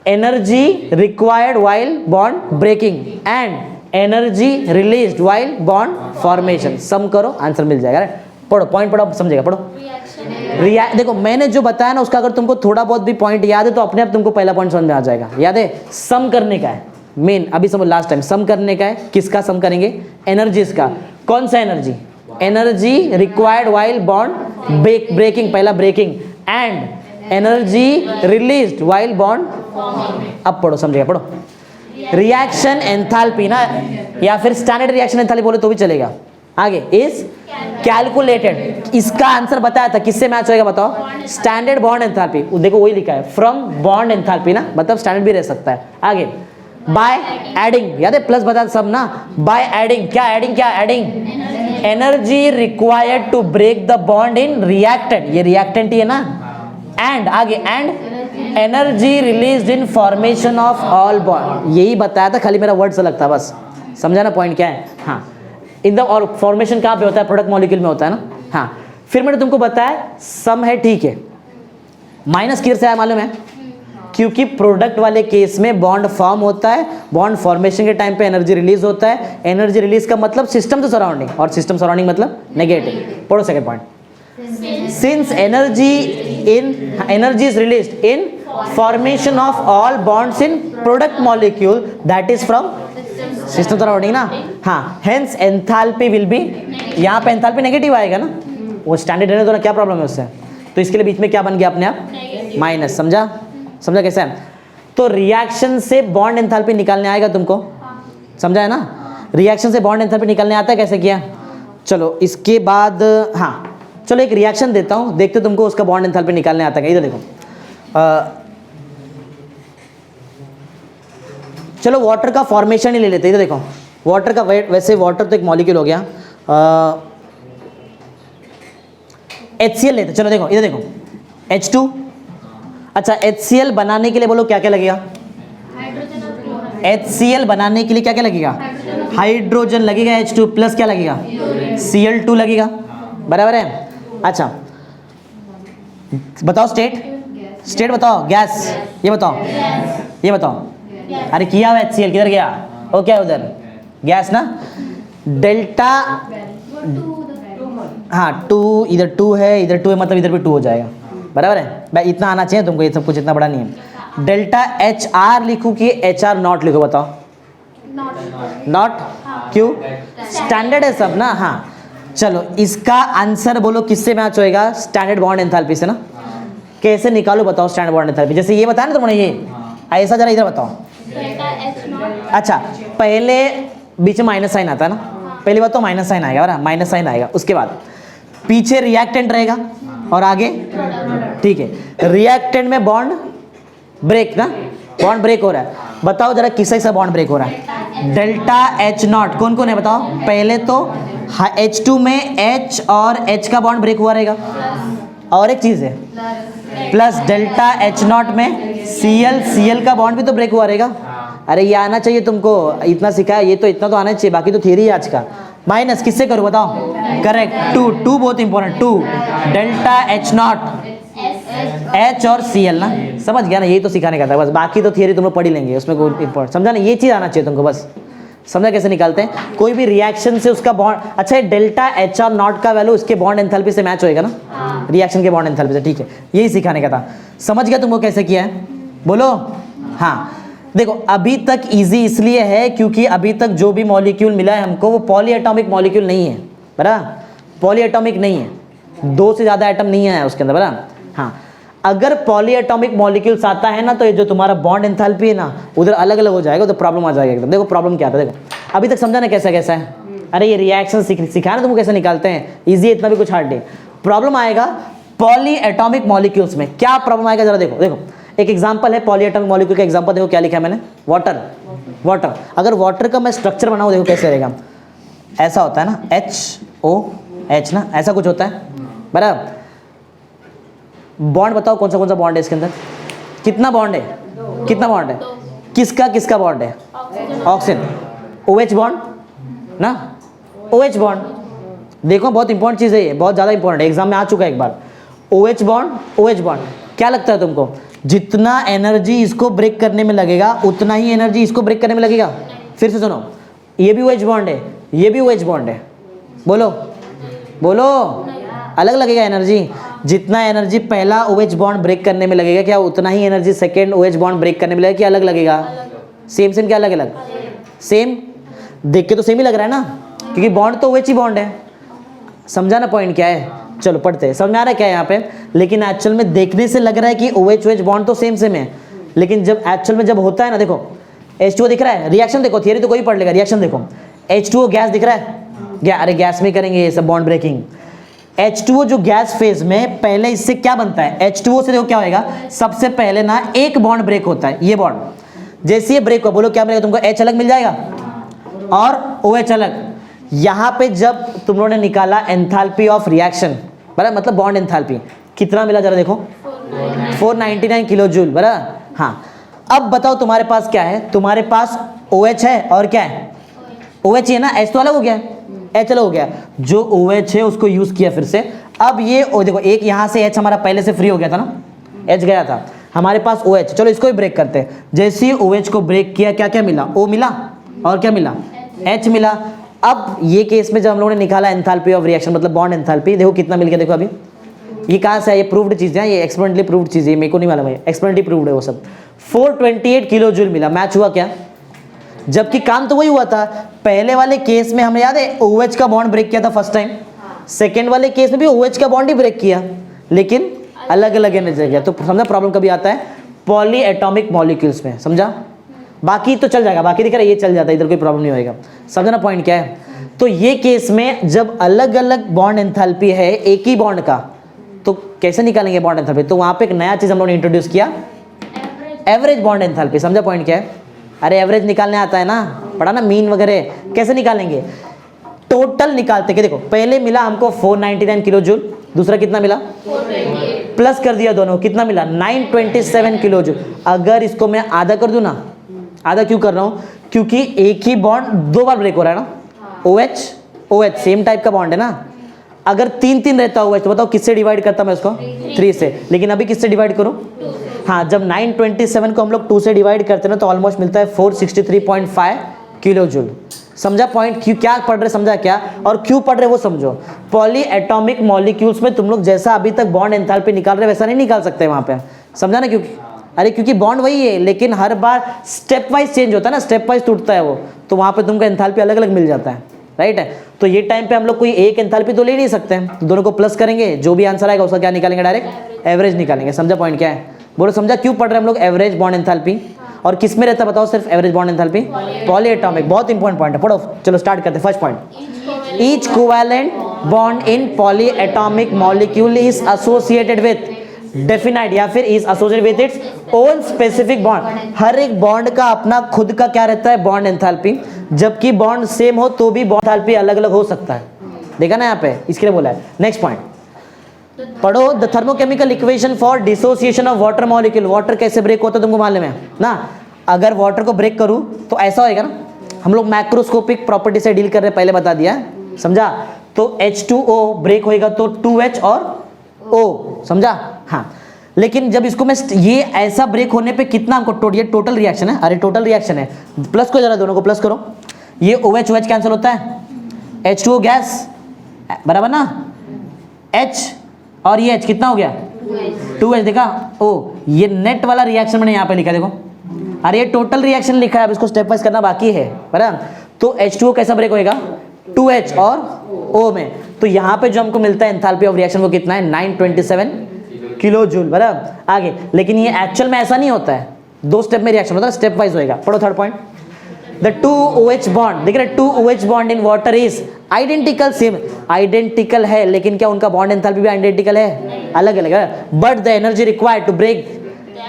energy required while bond breaking and energy released while bond formation, sum करो आंसर मिल जाएगा। पढ़ो पॉइंट, पढ़ो समझेगा, पढ़ो। देखो मैंने जो बताया ना उसका अगर तुमको थोड़ा बहुत भी पॉइंट याद है तो अपने आप तुमको पहला पॉइंट समझ में आ जाएगा। याद है, सम करने का है मेन, अभी समझ लास्ट टाइम सम करने का है, किसका सम करेंगे, एनर्जीज का। कौन सा energy, energy required while bond breaking, पहला breaking, and energy released while bond. अब पढ़ो समझेगा, पढ़ो। रिएक्शन एंथैल्पी ना, या फिर स्टैंडर्ड रिएक्शन एंथैल्पी बोले तो भी चलेगा। आगे इज कैलकुलेटेड, इसका आंसर बताया था, किससे मैच होएगा बताओ, स्टैंडर्ड बॉन्ड एंथैल्पी। देखो वही लिखा है, फ्रॉम बॉन्ड एंथैल्पी ना, मतलब स्टैंडर्ड भी रह सकता है। आगे बाय एडिंग, याद है प्लस बता सब ना, बाय एडिंग, क्या एडिंग, क्या adding, energy required to break the bond in reactant, ये रिएक्टेंट ही है ना, एंड आगे and energy released in formation of all bond, यही बताया था, खाली मेरा वर्ड अलग था बस, समझा ना पॉइंट क्या है। हाँ इन द, और फॉर्मेशन कहाँ पे होता है, प्रोडक्ट मॉलिक्यूल में होता है ना। हाँ फिर मैंने तुमको बताया सम है, ठीक है, माइनस किधर से आया मालूम है, क्योंकि प्रोडक्ट वाले केस में बॉन्ड फॉर्म होता है, बॉन्ड फॉर्मेशन के टाइम पे एनर्जी रिलीज होता है, एनर्जी रिलीज का मतलब सिस्टम से सराउंडिंग, और सिस्टम सराउंडिंग मतलब नेगेटिव। पढ़ो second point, since energy is released in formation of all bonds in product molecule, that is from system surrounding ना। हाँ हेंस एंथैल्पी विल बी, यहाँ पे एंथैल्पी नेगेटिव आएगा ना, वो स्टैंडर्ड रहने दो ना, क्या प्रॉब्लम है उससे, तो इसके लिए बीच में क्या बन गया अपने आप, माइनस। समझा, समझा कैसे है? तो रिएक्शन से बॉन्ड एंथैल्पी निकालने आएगा तुमको, समझा है ना, रिएक्शन से बॉन्ड एंथैल्पी निकालने आता है, कैसे किया। चलो इसके बाद, हाँ चलो एक रिएक्शन देता हूँ, देखते तुमको उसका बॉन्ड एंथैल्पी निकालने आता है। इधर देखो, चलो वाटर का फॉर्मेशन ही ले लेते हैं। इधर देखो, वाटर का वैसे वाटर तो एक मॉलिक्यूल हो गया, HCl लेते, चलो देखो इधर देखो H2। अच्छा HCl बनाने के लिए बोलो क्या क्या लगेगा, HCl बनाने के लिए क्या क्या लगेगा, हाइड्रोजन लगेगा, H2 प्लस क्या लगेगा, Cl2 लगेगा, बराबर है। अच्छा बताओ स्टेट बताओ, गैस ये बताओ, ये बताओ, अरे किया हुआ HCl किधर गया, वो क्या उधर गैस ना, डेल्टा, हाँ 2, इधर 2 है, इधर 2 है, मतलब इधर भी 2 हो जाएगा, बराबर है भाई, इतना आना चाहिए तुमको, ये सब कुछ इतना बड़ा नहीं है। डेल्टा HR लिखूँ कि HR नॉट लिखो, बताओ नॉट, क्यों, स्टैंडर्ड है सब ना। हाँ चलो इसका आंसर बोलो किससे मैच होएगा, स्टैंडर्ड बॉन्ड एंथैल्पी से ना। कैसे निकालो बताओ स्टैंडर्ड बॉन्ड एंथैल्पी, जैसे ये बताया ना तुमने, ये ऐसा जरा इधर बताओ। अच्छा पहले बीच में माइनस साइन आता है ना, पहली बात तो माइनस साइन आएगा, बराबर माइनस साइन आएगा, उसके बाद पीछे रिएक्टेंट रहेगा और आगे, ठीक है, रिएक्टेंट में बॉन्ड ब्रेक ना, बॉन्ड ब्रेक हो रहा है, बताओ जरा किससे सा बॉन्ड ब्रेक हो रहा है, डेल्टा H नॉट, कौन कौन है बताओ। पहले तो H2 में H और H का बॉन्ड ब्रेक हुआ रहेगा, और एक चीज है प्लस डेल्टा H नॉट में Cl का बॉन्ड भी तो ब्रेक हुआ रहेगा। अरे ये आना चाहिए तुमको, इतना सिखाया, ये तो इतना तो आना चाहिए, बाकी तो थियरी है आज का। माइनस किससे करो बताओ, करेक्ट, 2 बहुत important, 2 delta H not, H और Cl ना, समझ गया ना, यही तो सिखाने का था बस, बाकी तो थियरी तुम लोग पढ़ ही लेंगे, उसमें कोई इंपॉर्टेंट, समझा ना, ये चीज़ आना चाहिए तुमको बस। समझा कैसे निकालते हैं, कोई भी रिएक्शन से उसका बॉन्ड, अच्छा डेल्टा H और नॉट का वैल्यू उसके बॉन्ड एंथैल्पी से मैच होएगा ना, रिएक्शन के बॉन्ड एंथैल्पी से, ठीक है, यही सिखाने का था। समझ गया तुमको कैसे किया है, बोलो। हाँ देखो अभी तक इजी इसलिए है क्योंकि अभी तक जो भी मॉलिक्यूल मिला है हमको वो पॉली एटॉमिक मॉलिक्यूल नहीं है, बराबर, पॉली एटॉमिक नहीं है, 2 से ज़्यादा एटम नहीं है उसके अंदर, बराबर। हाँ, अगर पॉली एटॉमिक मॉलिक्यूल्स आता है ना तो ये जो तुम्हारा बॉन्ड एंथैल्पी है ना उधर अलग अलग हो जाएगा, तो प्रॉब्लम आ जाएगा एकदम। देखो प्रॉब्लम क्या आता है, देखो अभी तक समझा ना कैसा कैसा है। अरे ये रिएक्शन सिखाया ना तुमको कैसे निकालते हैं, ईजी, इतना भी कुछ हार्ड नहीं। प्रॉब्लम आएगा पॉली एटॉमिक मॉलिक्यूल्स में, क्या प्रॉब्लम आएगा जरा देखो। देखो एक एग्जांपल है पॉली एटॉमिक मॉलिक्यूल का एग्जांपल, देखो क्या लिखा है मैंने, वाटर। वाटर, अगर वाटर का मैं स्ट्रक्चर बनाऊं देखो कैसे रहेगा, ऐसा होता है ना HOH ना, ऐसा कुछ होता है, बराबर। बॉन्ड बताओ कौन सा बॉन्ड है इसके अंदर, कितना बॉन्ड है, कितना बॉन्ड है, किसका किसका बॉन्ड है, ऑक्सीजन, OH बॉन्ड ना, OH बॉन्ड। देखो बहुत इंपॉर्टेंट चीज़ है ये, बहुत ज़्यादा इंपॉर्टेंट है, एग्जाम में आ चुका है एक बार। OH बॉन्ड, क्या लगता है तुमको, जितना एनर्जी इसको ब्रेक करने में लगेगा उतना ही एनर्जी इसको ब्रेक करने में लगेगा? फिर से सुनो, ये भी OH बॉन्ड है, ये भी OH बॉन्ड है, बोलो बोलो, अलग लगेगा एनर्जी। जितना एनर्जी पहला OH बॉन्ड ब्रेक करने में लगेगा क्या उतना ही energy second OH bond break करने में लगेगा, क्या अलग लगेगा? सेम क्या अलग अलग? सेम, देख के तो सेम ही लग रहा है ना, क्योंकि बॉन्ड तो OH ही बॉन्ड है। समझा ना पॉइंट क्या है? चलो पढ़ते हैं, समझ में आ रहा है क्या है यहाँ पे। लेकिन एक्चुअल में देखने से लग रहा है कि OH बॉन्ड तो सेम है, लेकिन जब एक्चुअल में जब होता है ना, देखो H2O दिख रहा है, रिएक्शन देखो, थियरी तो कोई पढ़ लेगा, रिएक्शन देखो, H2O गैस दिख रहा है, अरे गैस में करेंगे ये सब बॉन्ड ब्रेकिंग। H2O जो गैस फेज में पहले इससे क्या बनता है, H2O से देखो क्या होएगा, सबसे पहले ना एक बॉन्ड ब्रेक होता है, ये बॉन्ड जैसे ये ब्रेक हो, बोलो क्या मिलेगा तुमको, H अलग मिल जाएगा और OH अलग। यहाँ पे जब तुम लोगों ने निकाला एंथैल्पी ऑफ रिएक्शन, बराबर, मतलब बॉन्ड एंथैल्पी कितना मिला जरा देखो, 499 किलो जूल, बराबर। हाँ, अब बताओ तुम्हारे पास क्या है, तुम्हारे पास OH है और क्या है, OH है ना, H तो अलग हो गया, H अलग हो गया, जो OH है उसको यूज किया फिर से। अब ये देखो एक यहाँ से H हमारा पहले से फ्री हो गया था ना, H गया था, हमारे पास OH, चलो इसको भी ब्रेक करते हैं। जैसे ही OH को ब्रेक किया क्या क्या मिला, O मिला और क्या मिला, H मिला। अब ये केस में जब हम लोगों ने निकाला एंथैल्पी ऑफ रिएक्शन मतलब बॉन्ड एंथैल्पी, देखो कितना मिल गया, देखो अभी ये कहाँ से है, ये प्रूव्ड चीज़ है, ये एक्सपेरिमेंटली प्रूव्ड चीज़ है, मेरे को नहीं मालूम है, एक्सपेरिमेंटली प्रूव्ड है वो सब। 428 किलो जूल मिला, मैच हुआ क्या? जबकि काम तो वही हुआ था, पहले वाले केस में हमें याद है OH का बॉन्ड ब्रेक किया था फर्स्ट टाइम, सेकेंड वाले केस में भी OH का बॉन्ड ही ब्रेक किया, लेकिन अलग अलग एनर्जी गया। तो समझा प्रॉब्लम कभी आता है पॉली एटॉमिक मॉलिक्यूल्स में, समझा? बाकी तो चल जाएगा, बाकी दिख रहा है ये चल जाता है, इधर कोई प्रॉब्लम नहीं होएगा। समझा ना पॉइंट क्या है? तो ये केस में जब अलग अलग बॉन्ड एंथैल्पी है एक ही बॉन्ड का, तो कैसे निकालेंगे बॉन्ड एंथैल्पी? तो वहां पे एक नया चीज हम लोगों ने इंट्रोड्यूस किया, एवरेज बॉन्ड एंथैल्पी। समझा पॉइंट क्या है? अरे एवरेज निकालने आता है ना, पढ़ा ना, मीन वगैरह। कैसे निकालेंगे? टोटल निकालते के देखो, पहले मिला हमको 499 किलो जूल, दूसरा कितना मिला, प्लस कर दिया दोनों, कितना मिला, 927 किलो जूल। अगर इसको मैं आधा कर दूं ना, आधा क्यों कर रहा हूं, क्योंकि एक ही बॉन्ड 2 बार ब्रेक हो रहा है ना, OH सेम टाइप का बॉन्ड है ना। अगर 3 रहता OH तो बताओ किससे डिवाइड करता मैं उसको, 3 से, लेकिन अभी किससे डिवाइड करूं? हाँ, जब 927 को हम लोग 2 से डिवाइड करते हैं ना तो ऑलमोस्ट मिलता है 463.5 किलो जूल। समझा पॉइंट? क्यों क्या पढ़ रहे, समझा क्या, और क्यों पढ़ रहे वो समझो। पॉली एटॉमिक मॉलिक्यूल्स में तुम लोग जैसा अभी तक बॉन्ड एंथैल्पी निकाल रहे वैसा नहीं निकाल सकते वहां पे, समझा ना? क्योंकि अरे क्योंकि बॉन्ड वही है, लेकिन हर बार स्टेप वाइज चेंज होता है ना, स्टेप वाइज टूटता है वो, तो वहां पे तुमको एंथैल्पी अलग अलग मिल जाता है, राइट है। तो ये टाइम पे हम लोग कोई एक एंथैल्पी तो ले नहीं सकते हैं, तो दोनों को प्लस करेंगे, जो भी आंसर आएगा उसका क्या निकालेंगे, डायरेक्ट एवरेज निकालेंगे। समझा पॉइंट क्या है? बोलो समझा क्यों पढ़ रहे हैं हम लोग एवरेज बॉन्ड एंथैल्पी? और किस में रहता है बताओ सिर्फ average bond enthalpy? Polyatomic. बहुत इंपॉर्टेंट पॉइंट है, पढ़ो। चलो स्टार्ट करते हैं। First point, each covalent bond in polyatomic molecule is associated with definite या फिर is associated with its own specific bond. हर एक बॉन्ड का अपना खुद का क्या रहता है, बॉन्ड एंथैल्पी। जबकि बॉन्ड सेम हो तो भी बॉन्ड एंथैल्पी अलग अलग हो सकता है, देखा ना यहाँ पे, इसके लिए बोला है। नेक्स्ट पॉइंट पढ़ो, the thermochemical equation for dissociation of water molecule. Water कैसे ब्रेक होता है तुमको मालूम है ना? अगर वाटर को ब्रेक करूं तो ऐसा होएगा ना, हम लोग मैक्रोस्कोपिक प्रॉपर्टी से डील कर रहे हैं, पहले बता दिया, समझा? तो H2O ब्रेक होएगा तो 2H और O, समझा? हाँ, लेकिन जब इसको मैं ये ऐसा ब्रेक होने पे कितना हमको ये टोटल रिएक्शन है, अरे टोटल रिएक्शन है, प्लस को जरा दोनों को प्लस करो, ये OH OH कैंसिल होता है, H2O गैस, बराबर ना, H और ये H कितना हो गया, 2H। देखा? ओ, ये नेट वाला रिएक्शन मैंने यहाँ पे लिखा, देखो अरे ये टोटल रिएक्शन लिखा है, अब इसको स्टेप वाइज करना बाकी है बराबर। तो H2O कैसा ब्रेक होएगा 2H और O में, तो यहाँ पे जो हमको मिलता है एंथैल्पी ऑफ रिएक्शन वो कितना है 927 किलो जूल बराबर। आगे लेकिन ये एक्चुअल में ऐसा नहीं होता है, 2 स्टेप में रिएक्शन होता है, स्टेप वाइज होएगा। पढ़ो third point, the 2OH bond, देख रहे 2OH bond in water is identical, same identical है, लेकिन क्या उनका बॉन्ड एंथैल्पी भी आइडेंटिकल है, अलग अलग है, but the energy required to break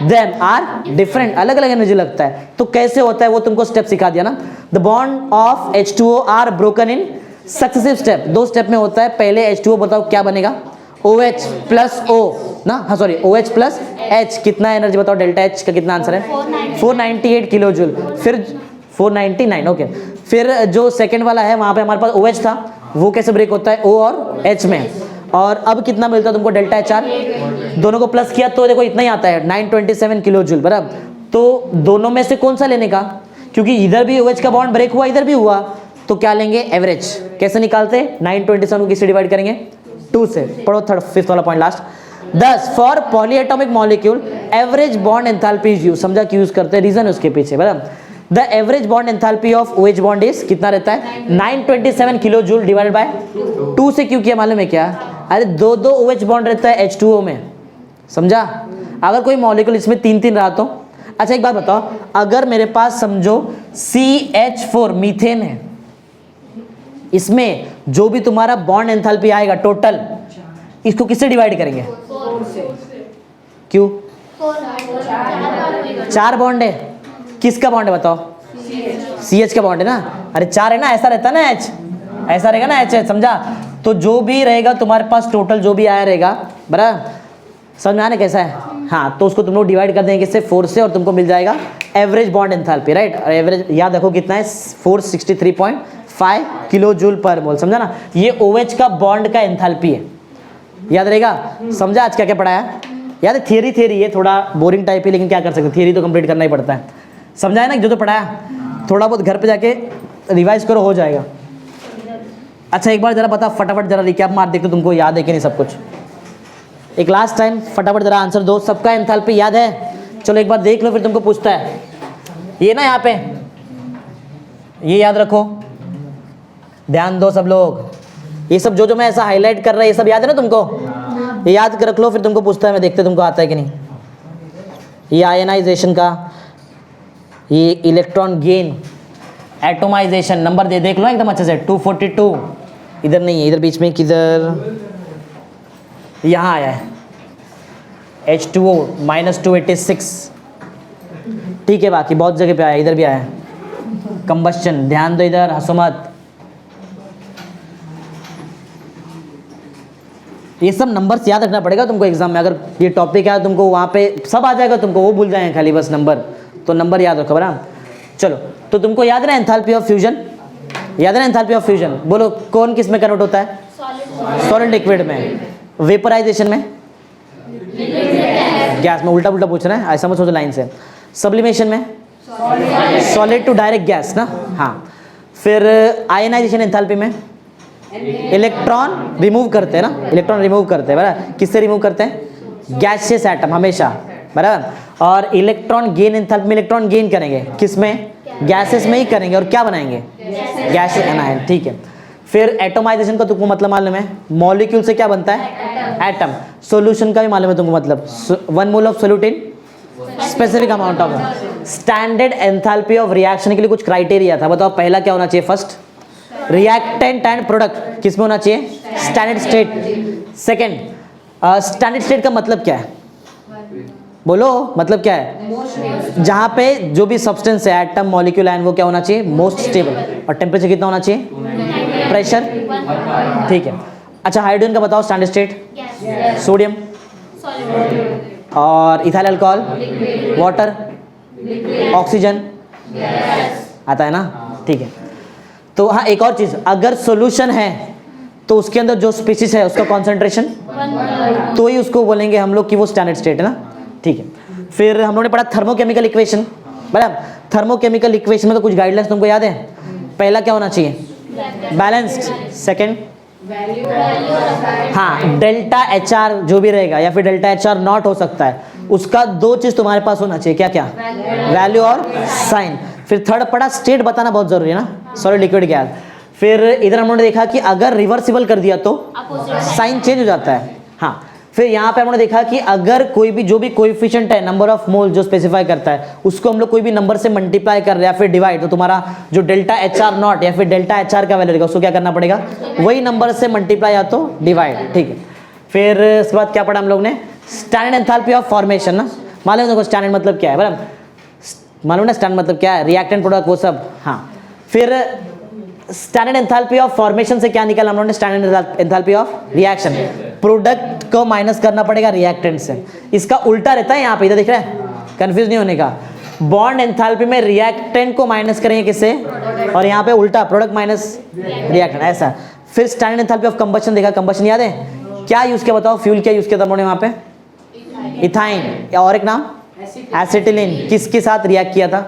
them are different, अलग अलग एनर्जी लगता है। तो कैसे होता है वो तुमको स्टेप सिखा दिया ना। The bond of H2O are broken in successive step, 2 step में होता है। पहले H2O बताओ क्या बनेगा OH प्लस O ना, हाँ सॉरी OH प्लस H, कितना एनर्जी बताओ, डेल्टा H का कितना आंसर है 498 किलो जूल, फिर 499 ओके। फिर जो सेकंड वाला है वहां पे हमारे पास OH था, वो कैसे ब्रेक होता है O और H में, और अब कितना मिलता है तुमको डेल्टा HR, दोनों को प्लस किया तो देखो इतना ही आता है 927 किलो जूल बराबर। तो दोनों में से कौन सा लेने का, क्योंकि इधर भी OH का बॉन्ड ब्रेक हुआ इधर भी हुआ, तो क्या लेंगे एवरेज, कैसे निकालते 927 को किससे डिवाइड करेंगे 2 से। पढ़ो थर्ड फिफ्थ वाला पॉइंट लास्ट, दस for polyatomic molecule average bond enthalpy is use, समझा क्यों यूज करते हैं, रीजन उसके पीछे बराबर। The average bond enthalpy of OH bond is कितना रहता है 927 किलो जूल डिवाइडेड बाय 2 से, क्यों किया मालूम है क्या, अरे 2 OH बॉन्ड रहता है H2O में, समझा। अगर कोई मॉलिक्यूल इसमें 3 रहा तो, अच्छा एक बात बताओ, अगर मेरे पास समझो CH4 मीथेन है, इसमें जो भी तुम्हारा बॉन्ड एंथैल्पी आएगा टोटल, इसको किससे डिवाइड करेंगे, क्यों 4 बॉन्ड है, किसका बॉन्ड है बताओ CH का बॉन्ड है ना, अरे 4 है ना, ऐसा रहता है ना H, ऐसा रहेगा ना H, समझा। तो जो भी रहेगा तुम्हारे पास टोटल जो भी आया रहेगा बराबर, समझ में आने कैसा है, हाँ, तो उसको तुम लोग डिवाइड कर देंगे किससे 4 से, और तुमको मिल जाएगा एवरेज बॉन्ड एंथैल्पी राइट। और एवरेज याद रखो कितना है 463.5 किलो जूल पर मोल, समझा ना। ये OH का बॉन्ड का एंथैल्पी है, याद रहेगा, समझा। आज क्या क्या पढ़ाया याद है, थियरी है, थोड़ा बोरिंग टाइप है, लेकिन क्या कर सकते, थियरी तो कंप्लीट करना ही पड़ता है, समझा है ना। जो तो पढ़ाया थोड़ा बहुत घर पे जाके रिवाइज करो, हो जाएगा। अच्छा एक बार जरा बता फटाफट, जरा रिकैप मार देखते तुमको याद है कि नहीं सब कुछ, एक लास्ट टाइम फटाफट जरा आंसर दो, सबका एंथैल्पी याद है, चलो एक बार देख लो फिर तुमको पूछता है। ये ना यहाँ पे ये याद रखो, ध्यान दो सब लोग, ये सब जो मैं ऐसा हाईलाइट कर रहा है ये सब याद है ना तुमको, ये याद रख लो, फिर तुमको पूछता है, मैं देखते तुमको आता है कि नहीं। ये आयनाइजेशन का, ये इलेक्ट्रॉन गेन, एटोमाइजेशन, नंबर देख लो एकदम अच्छे से 242, इधर नहीं है, इधर बीच में किधर, यहाँ आया है H2O -286, ठीक है, बाकी बहुत जगह पे आया, इधर भी आया है कंबस्शन, ध्यान दो इधर, हंसो मत। ये सब नंबर्स याद रखना पड़ेगा तुमको एग्जाम में, अगर ये टॉपिक है तुमको वहाँ पे सब आ जाएगा, तुमको वो भूल जाएंगे खाली बस नंबर, तो नंबर याद रखो बराबर। चलो तो तुमको याद है ना एंथैल्पी ऑफ फ्यूजन, याद है ना एंथैल्पी ऑफ फ्यूजन, बोलो कौन किस में कन्वर्ट होता है, सॉलिड लिक्विड में, वेपराइजेशन में, गैस में, उल्टा पुल्टा पूछ रहे हैं ऐसा मत सोचो लाइन से, सब्लिमेशन में सॉलिड टू डायरेक्ट गैस ना, हाँ। फिर आयनाइजेशन एंथैल्पी में इलेक्ट्रॉन रिमूव करते हैं ना, इलेक्ट्रॉन रिमूव करते हैं बराबर, किससे रिमूव करते हैं, गैसियस एटम हमेशा बराबर। और इलेक्ट्रॉन गेन एंथैल्पी में इलेक्ट्रॉन गेन करेंगे किसमें, गैसेस में ही करेंगे, और क्या बनाएंगे, गैस एनायन, ठीक है। फिर एटोमाइजेशन का तुमको मतलब मालूम है, मॉलिक्यूल से क्या बनता है एटम, सॉल्यूशन का भी मालूम है तुमको मतलब 1 mole of solute in specific amount of. Standard enthalpy of reaction के लिए कुछ क्राइटेरिया था, बताओ पहला क्या होना चाहिए, फर्स्ट रिएक्टेंट एंड प्रोडक्ट किस में होना चाहिए, standard state. Second standard state का मतलब क्या है, बोलो मतलब क्या है, जहां पे जो भी सब्सटेंस है एटम मॉलिक्यूल आयन वो क्या होना चाहिए, मोस्ट स्टेबल, और टेम्परेचर कितना होना चाहिए, प्रेशर, ठीक है। अच्छा हाइड्रोजन का बताओ स्टैंडर्ड स्टेट, सोडियम, और इथाइल अल्कोहल, वाटर, ऑक्सीजन, आता है ना, ठीक है। तो हाँ एक और चीज, अगर सॉल्यूशन है तो उसके अंदर जो स्पीशीज है उसका कॉन्सेंट्रेशन, तो ही उसको बोलेंगे हम लोग कि वो स्टैंडर्ड स्टेट है ना, ठीक है। फिर हम लोगों ने पढ़ा थर्मोकेमिकल इक्वेशन बराबर, थर्मोकेमिकल इक्वेशन में तो कुछ गाइडलाइंस तुमको याद है, पहला क्या होना चाहिए, बैलेंस्ड, सेकंड हाँ डेल्टा HR जो भी रहेगा, या फिर डेल्टा HR नॉट हो सकता है, उसका दो चीज तुम्हारे पास होना चाहिए, क्या क्या? वैल्यू और साइन। फिर थर्ड पढ़ा स्टेट बताना बहुत जरूरी है ना, सॉलिड लिक्विड गैस। फिर इधर हमने देखा कि अगर रिवर्सिबल कर दिया तो साइन चेंज हो जाता है। हाँ, फिर यहाँ पे हमने देखा कि अगर कोई भी जो भी कोएफिशिएंट है नंबर ऑफ मोल जो स्पेसिफाई करता है उसको हम लोग कोई भी नंबर से मल्टीप्लाई कर रहे हैं या फिर डिवाइड, तो तुम्हारा जो डेल्टा HR नॉट या फिर डेल्टा HR का वैल्यू रहेगा उसको क्या करना पड़ेगा? वही नंबर से मल्टीप्लाई या तो डिवाइड, ठीक है। फिर इसके बाद क्या पढ़ा हम लोग ने? स्टैंडर्ड एंथैल्पी ऑफ फॉर्मेशन ना, मालूम है स्टैंडर्ड मतलब क्या है? बराबर, मालूम ना स्टैंडर्ड मतलब क्या है? रिएक्टेंट प्रोडक्ट वो सब। हाँ, फिर स्टैंडर्ड एंथैल्पी ऑफ फॉर्मेशन से क्या निकाला हम लोगों ने? Standard enthalpy of reaction. Product को माइनस करना पड़ेगा रिएक्टेंट से। इसका उल्टा रहता है यहाँ पे, इधर दिख रहा है, कंफ्यूज नहीं होने का। बॉन्ड एंथैल्पी में रिएक्टेंट को माइनस करेंगे किससे, और यहाँ पे उल्टा प्रोडक्ट माइनस रिएक्टेंट, ऐसा। फिर स्टैंडर्ड एंथैल्पी ऑफ कंबशन देखा, कंबशन याद है? क्या यूज किया बताओ? फ्यूल क्या यूज किया था हमने वहाँ पे? इथाइन, या और एक नाम एसिटिलीन। किसके साथ रिएक्ट किया था?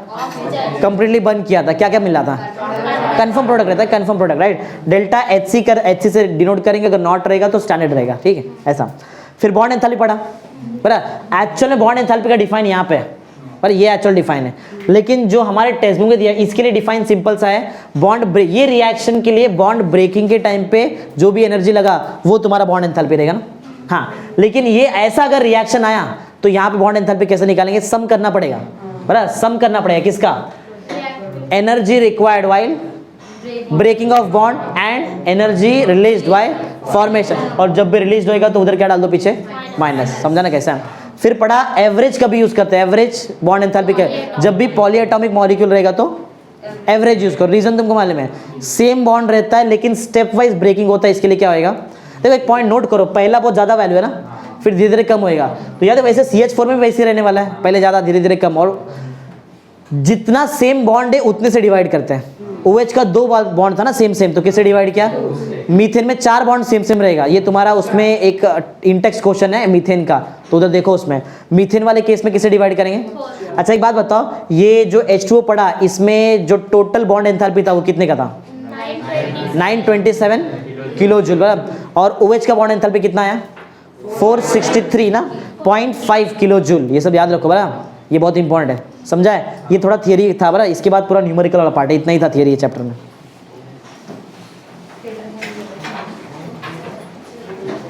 कंप्लीटली बंद किया था। क्या क्या मिला था? कंफर्म प्रोडक्ट रहता है, confirm product, right. Delta HC से डिनोट करेंगे, अगर नॉट रहेगा तो स्टैंडर्ड रहेगा, ठीक है, ऐसा। फिर बॉन्ड एंथैल्पी पढ़ा, बराबर। एक्चुअल में बॉन्ड एंथैल्पी का डिफाइन यहाँ पे है, पर ये एक्चुअल डिफाइन है, लेकिन जो हमारे टेक्स्ट बुक में दिया इसके लिए डिफाइन सिंपल सा है। बॉन्ड ब्रेक, ये रिएक्शन के लिए बॉन्ड ब्रेकिंग के टाइम पे जो भी एनर्जी लगा वो तुम्हारा बॉन्ड एंथैल्पी रहेगा ना। हाँ, लेकिन ये ऐसा अगर रिएक्शन आया तो यहाँ पे बॉन्ड एंथैल्पी कैसे निकालेंगे? सम करना पड़ेगा, बराबर। सम करना पड़ेगा किसका? Energy required while breaking of bond and energy released by formation, और जब भी रिलीज होएगा तो उधर क्या डाल दो पीछे? माइनस। समझा ना कैसा? फिर पढ़ा एवरेज कभी यूज करते हैं, एवरेज बॉन्ड एंथैल्पी के जब भी पॉलीएटॉमिक मॉलिक्यूल रहेगा तो एवरेज यूज करो। रीजन तुमको मालूम है, सेम बॉन्ड रहता है लेकिन स्टेप वाइज ब्रेकिंग होता है, इसके लिए क्या होएगा? देखो एक पॉइंट नोट करो, पहला बहुत ज्यादा वैल्यू है ना, फिर धीरे धीरे कम होएगा। तो याद है वैसे CH4 में वैसे रहने वाला है, पहले ज्यादा धीरे धीरे कम, और जितना सेम बॉन्ड है उतने से डिवाइड करते हैं। OH का 2 बॉन्ड था ना सेम सेम, तो किससे डिवाइड किया? मीथेन में 4 बॉन्ड सेम सेम रहेगा। ये तुम्हारा उसमें एक इंटेक्स क्वेश्चन है मीथेन का, तो उधर देखो उसमें मीथेन वाले केस में किसे डिवाइड करेंगे? अच्छा एक बात बताओ, ये जो H2O पड़ा इसमें जो टोटल बॉन्ड एंथैल्पी था वो कितने का था? 927 किलो जूल, बराबर। और OH का बॉन्ड एंथैल्पी कितना आया? 463 ना, 0.5 किलो जूल। ये सब याद रखो बराबर, ये बहुत इंपॉर्टेंट है, समझा है? ये थोड़ा थियरी था बराबर, इसके बाद पूरा न्यूमेरिकल वाला पार्ट है, इतना ही था थियरी चैप्टर में।